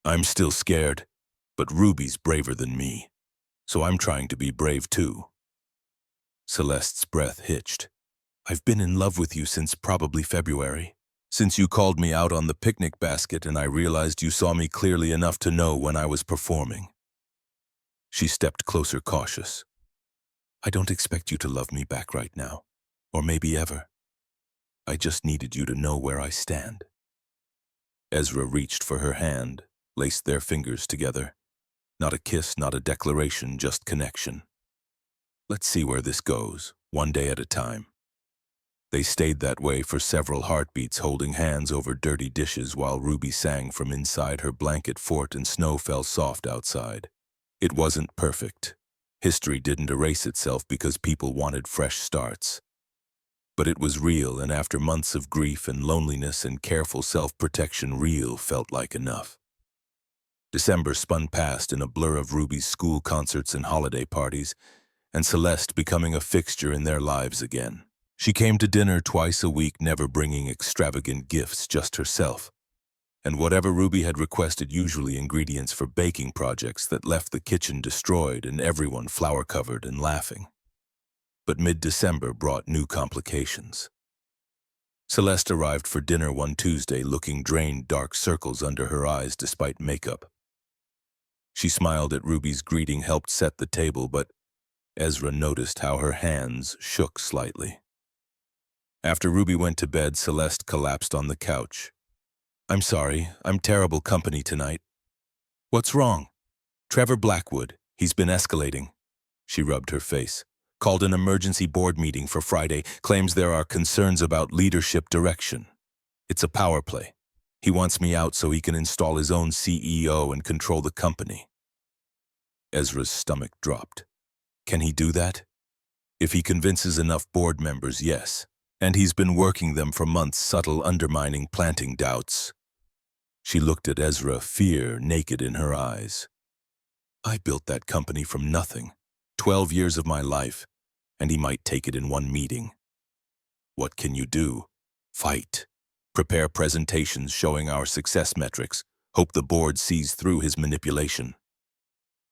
I'm still scared, but Ruby's braver than me, so I'm trying to be brave too. Celeste's breath hitched. I've been in love with you since probably February. Since you called me out on the picnic basket and I realized you saw me clearly enough to know when I was performing. She stepped closer, cautious. I don't expect you to love me back right now, or maybe ever. I just needed you to know where I stand. Ezra reached for her hand, laced their fingers together. Not a kiss, not a declaration, just connection. Let's see where this goes, one day at a time. They stayed that way for several heartbeats, holding hands over dirty dishes while Ruby sang from inside her blanket fort and snow fell soft outside. It wasn't perfect. History didn't erase itself because people wanted fresh starts. But it was real, and after months of grief and loneliness and careful self-protection, real felt like enough. December spun past in a blur of Ruby's school concerts and holiday parties, and Celeste becoming a fixture in their lives again. She came to dinner twice a week, never bringing extravagant gifts, just herself. And whatever Ruby had requested, usually ingredients for baking projects that left the kitchen destroyed and everyone flour-covered and laughing. But mid-December brought new complications. Celeste arrived for dinner one Tuesday looking drained, dark circles under her eyes despite makeup. She smiled at Ruby's greeting, helped set the table, but Ezra noticed how her hands shook slightly. After Ruby went to bed, Celeste collapsed on the couch. I'm sorry, I'm terrible company tonight. What's wrong? Trevor Blackwood, he's been escalating. She rubbed her face. Called an emergency board meeting for Friday, claims there are concerns about leadership direction. It's a power play. He wants me out so he can install his own CEO and control the company. Ezra's stomach dropped. Can he do that? If he convinces enough board members, yes. And he's been working them for months, subtle undermining, planting doubts. She looked at Ezra, fear naked in her eyes. I built that company from nothing, 12 years of my life, and he might take it in one meeting. What can you do? Fight. Prepare presentations showing our success metrics. Hope the board sees through his manipulation.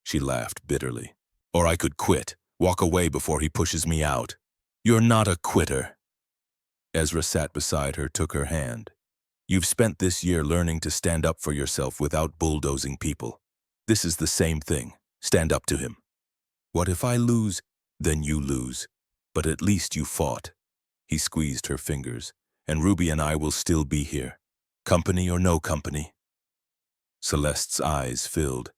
She laughed bitterly. Or I could quit, walk away before he pushes me out. You're not a quitter. Ezra sat beside her, took her hand. You've spent this year learning to stand up for yourself without bulldozing people. This is the same thing. Stand up to him. What if I lose? Then you lose. But at least you fought. He squeezed her fingers. And Ruby and I will still be here. Company or no company. Celeste's eyes filled.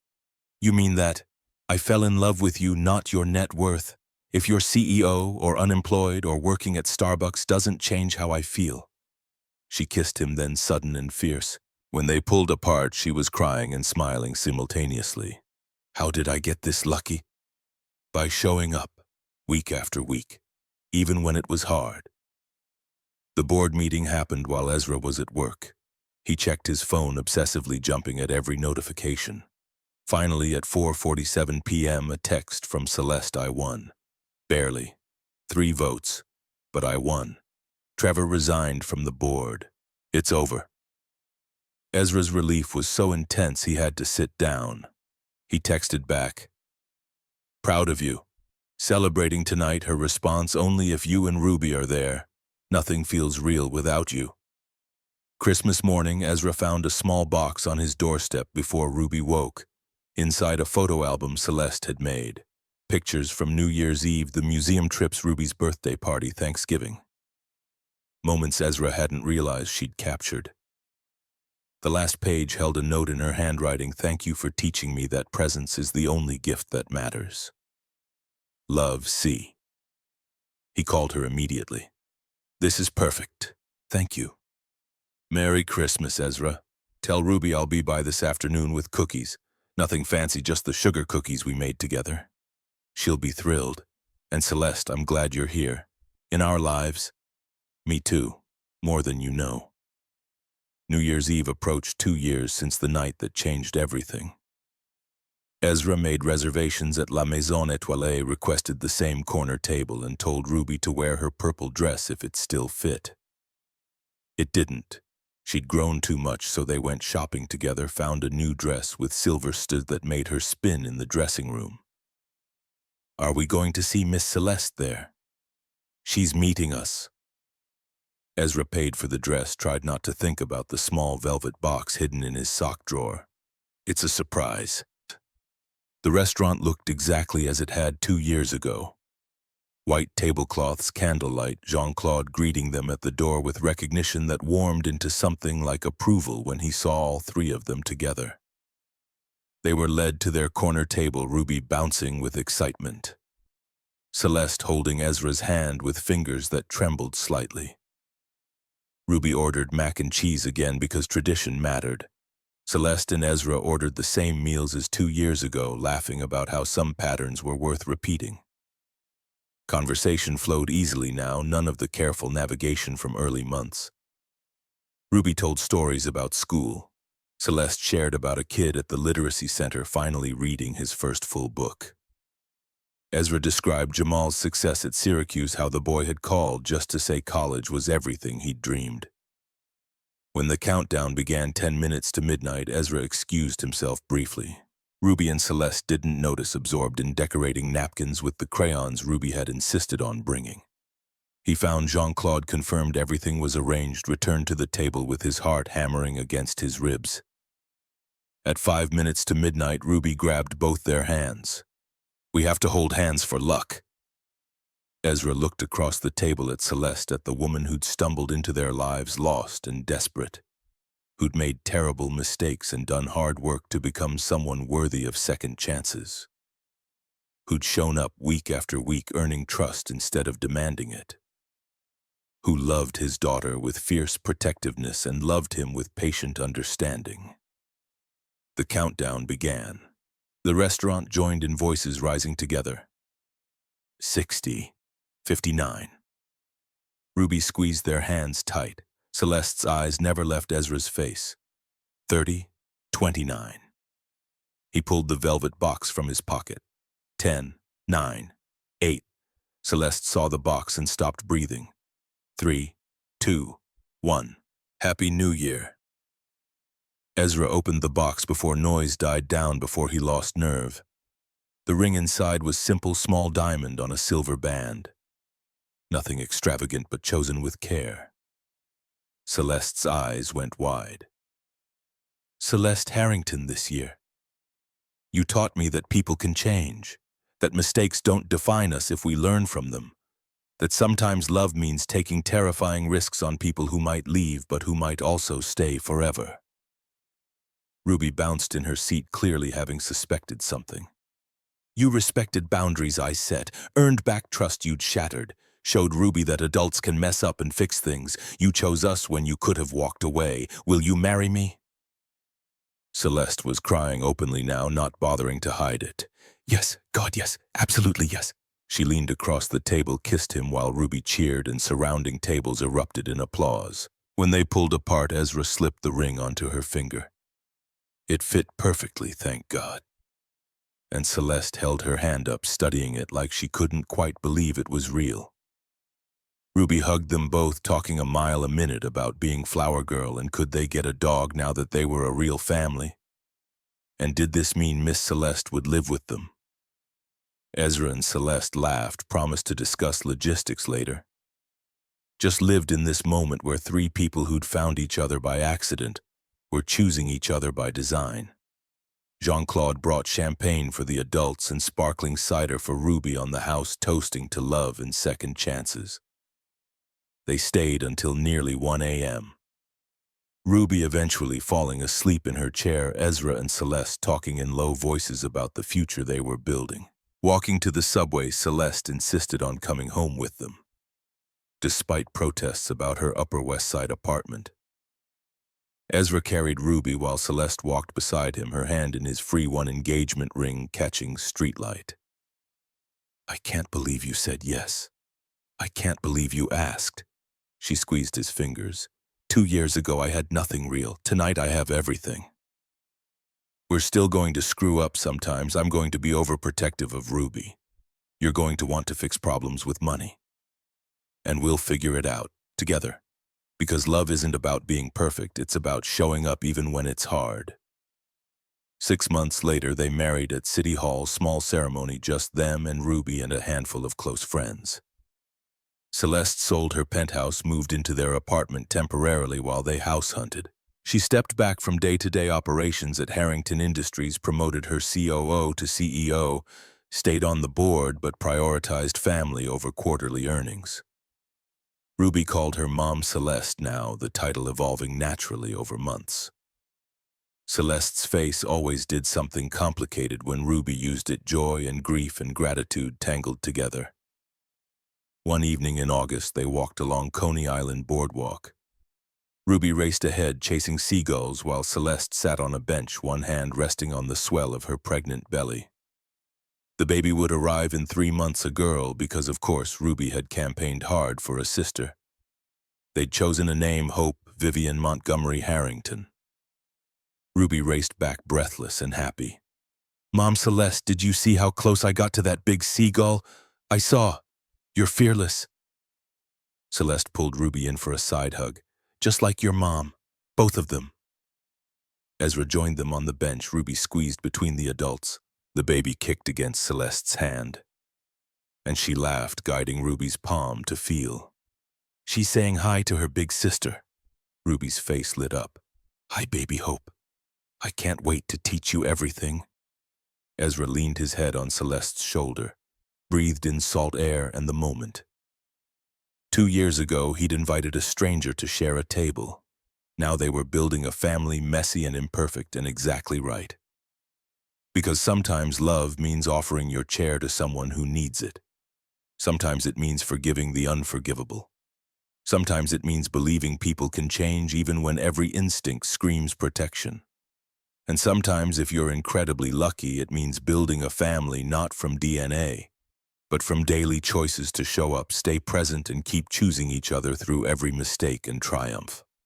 You mean that? I fell in love with you, not your net worth. If you're CEO or unemployed or working at Starbucks doesn't change how I feel. She kissed him, then sudden and fierce. When they pulled apart, she was crying and smiling simultaneously. How did I get this lucky? By showing up, week after week, even when it was hard. The board meeting happened while Ezra was at work. He checked his phone, obsessively jumping at every notification. Finally, at 4:47 p.m., a text from Celeste. I won. Barely. 3 votes. But I won. Trevor resigned from the board. It's over. Ezra's relief was so intense he had to sit down. He texted back. Proud of you. Celebrating tonight, her response, only if you and Ruby are there. Nothing feels real without you. Christmas morning, Ezra found a small box on his doorstep before Ruby woke. Inside, a photo album Celeste had made. Pictures from New Year's Eve, the museum trips, Ruby's birthday party, Thanksgiving. Moments Ezra hadn't realized she'd captured. The last page held a note in her handwriting. Thank you for teaching me that presence is the only gift that matters. Love, C. He called her immediately. This is perfect. Thank you. Merry Christmas, Ezra. Tell Ruby I'll be by this afternoon with cookies. Nothing fancy, just the sugar cookies we made together. She'll be thrilled. And Celeste, I'm glad you're here. In our lives. Me too. More than you know. New Year's Eve approached 2 years since the night that changed everything. Ezra made reservations at La Maison Étoilée, requested the same corner table, and told Ruby to wear her purple dress if it still fit. It didn't. She'd grown too much, so they went shopping together, found a new dress with silver studs that made her spin in the dressing room. Are we going to see Miss Celeste there? She's meeting us. Ezra paid for the dress, tried not to think about the small velvet box hidden in his sock drawer. It's a surprise. The restaurant looked exactly as it had 2 years ago. White tablecloths, candlelight, Jean-Claude greeting them at the door with recognition that warmed into something like approval when he saw all three of them together. They were led to their corner table, Ruby bouncing with excitement. Celeste holding Ezra's hand with fingers that trembled slightly. Ruby ordered mac and cheese again because tradition mattered. Celeste and Ezra ordered the same meals as 2 years ago, laughing about how some patterns were worth repeating. Conversation flowed easily now, none of the careful navigation from early months. Ruby told stories about school. Celeste shared about a kid at the literacy center finally reading his first full book. Ezra described Jamal's success at Syracuse, how the boy had called just to say college was everything he'd dreamed. When the countdown began 10 minutes to midnight, Ezra excused himself briefly. Ruby and Celeste didn't notice, absorbed in decorating napkins with the crayons Ruby had insisted on bringing. He found Jean-Claude confirmed everything was arranged, returned to the table with his heart hammering against his ribs. At 5 minutes to midnight, Ruby grabbed both their hands. We have to hold hands for luck. Ezra looked across the table at Celeste, at the woman who'd stumbled into their lives lost and desperate, who'd made terrible mistakes and done hard work to become someone worthy of second chances, who'd shown up week after week earning trust instead of demanding it, who loved his daughter with fierce protectiveness and loved him with patient understanding. The countdown began. The restaurant joined in, voices rising together. 60, 59. Ruby squeezed their hands tight. Celeste's eyes never left Ezra's face. 30, 29. He pulled the velvet box from his pocket. 10, 9, 8. Celeste saw the box and stopped breathing. 3, 2, 1. Happy New Year. Ezra opened the box before noise died down, before he lost nerve. The ring inside was simple, small diamond on a silver band. Nothing extravagant, but chosen with care. Celeste's eyes went wide. Celeste Harrington this year. You taught me that people can change, that mistakes don't define us if we learn from them, that sometimes love means taking terrifying risks on people who might leave but who might also stay forever. Ruby bounced in her seat, clearly having suspected something. You respected boundaries I set, earned back trust you'd shattered, showed Ruby that adults can mess up and fix things. You chose us when you could have walked away. Will you marry me? Celeste was crying openly now, not bothering to hide it. Yes, God, yes, absolutely yes. She leaned across the table, kissed him while Ruby cheered and surrounding tables erupted in applause. When they pulled apart, Ezra slipped the ring onto her finger. It fit perfectly, thank God. And Celeste held her hand up, studying it like she couldn't quite believe it was real. Ruby hugged them both, talking a mile a minute about being Flower Girl and could they get a dog now that they were a real family. And did this mean Miss Celeste would live with them? Ezra and Celeste laughed, promised to discuss logistics later. Just lived in this moment where three people who'd found each other by accident were choosing each other by design. Jean-Claude brought champagne for the adults and sparkling cider for Ruby on the house, toasting to love and second chances. They stayed until nearly 1 a.m. Ruby eventually falling asleep in her chair, Ezra and Celeste talking in low voices about the future they were building. Walking to the subway, Celeste insisted on coming home with them, despite protests about her Upper West Side apartment. Ezra carried Ruby while Celeste walked beside him, her hand in his free-one engagement ring catching streetlight. "I can't believe you said yes. I can't believe you asked." She squeezed his fingers. "2 years ago I had nothing real. Tonight I have everything. We're still going to screw up sometimes. I'm going to be overprotective of Ruby. You're going to want to fix problems with money. And we'll figure it out, together. Because love isn't about being perfect, it's about showing up even when it's hard." 6 months later, they married at City Hall, small ceremony, just them and Ruby and a handful of close friends. Celeste sold her penthouse, moved into their apartment temporarily while they house hunted. She stepped back from day-to-day operations at Harrington Industries, promoted her COO to CEO, stayed on the board but prioritized family over quarterly earnings. Ruby called her Mom Celeste now, the title evolving naturally over months. Celeste's face always did something complicated when Ruby used it, joy and grief and gratitude tangled together. One evening in August, they walked along Coney Island boardwalk. Ruby raced ahead, chasing seagulls, while Celeste sat on a bench, one hand resting on the swell of her pregnant belly. The baby would arrive in 3 months, a girl, because of course Ruby had campaigned hard for a sister. They'd chosen a name, Hope Vivian Montgomery Harrington. Ruby raced back, breathless and happy. "Mom Celeste, did you see how close I got to that big seagull? I saw. You're fearless." Celeste pulled Ruby in for a side hug. "Just like your mom. Both of them." Ezra joined them on the bench, Ruby squeezed between the adults. The baby kicked against Celeste's hand. And she laughed, guiding Ruby's palm to feel. "She's saying hi to her big sister." Ruby's face lit up. "Hi, baby Hope. I can't wait to teach you everything." Ezra leaned his head on Celeste's shoulder, breathed in salt air and the moment. 2 years ago, he'd invited a stranger to share a table. Now they were building a family, messy and imperfect, and exactly right. Because sometimes love means offering your chair to someone who needs it. Sometimes it means forgiving the unforgivable. Sometimes it means believing people can change even when every instinct screams protection. And sometimes, if you're incredibly lucky, it means building a family not from DNA, but from daily choices to show up, stay present, and keep choosing each other through every mistake and triumph.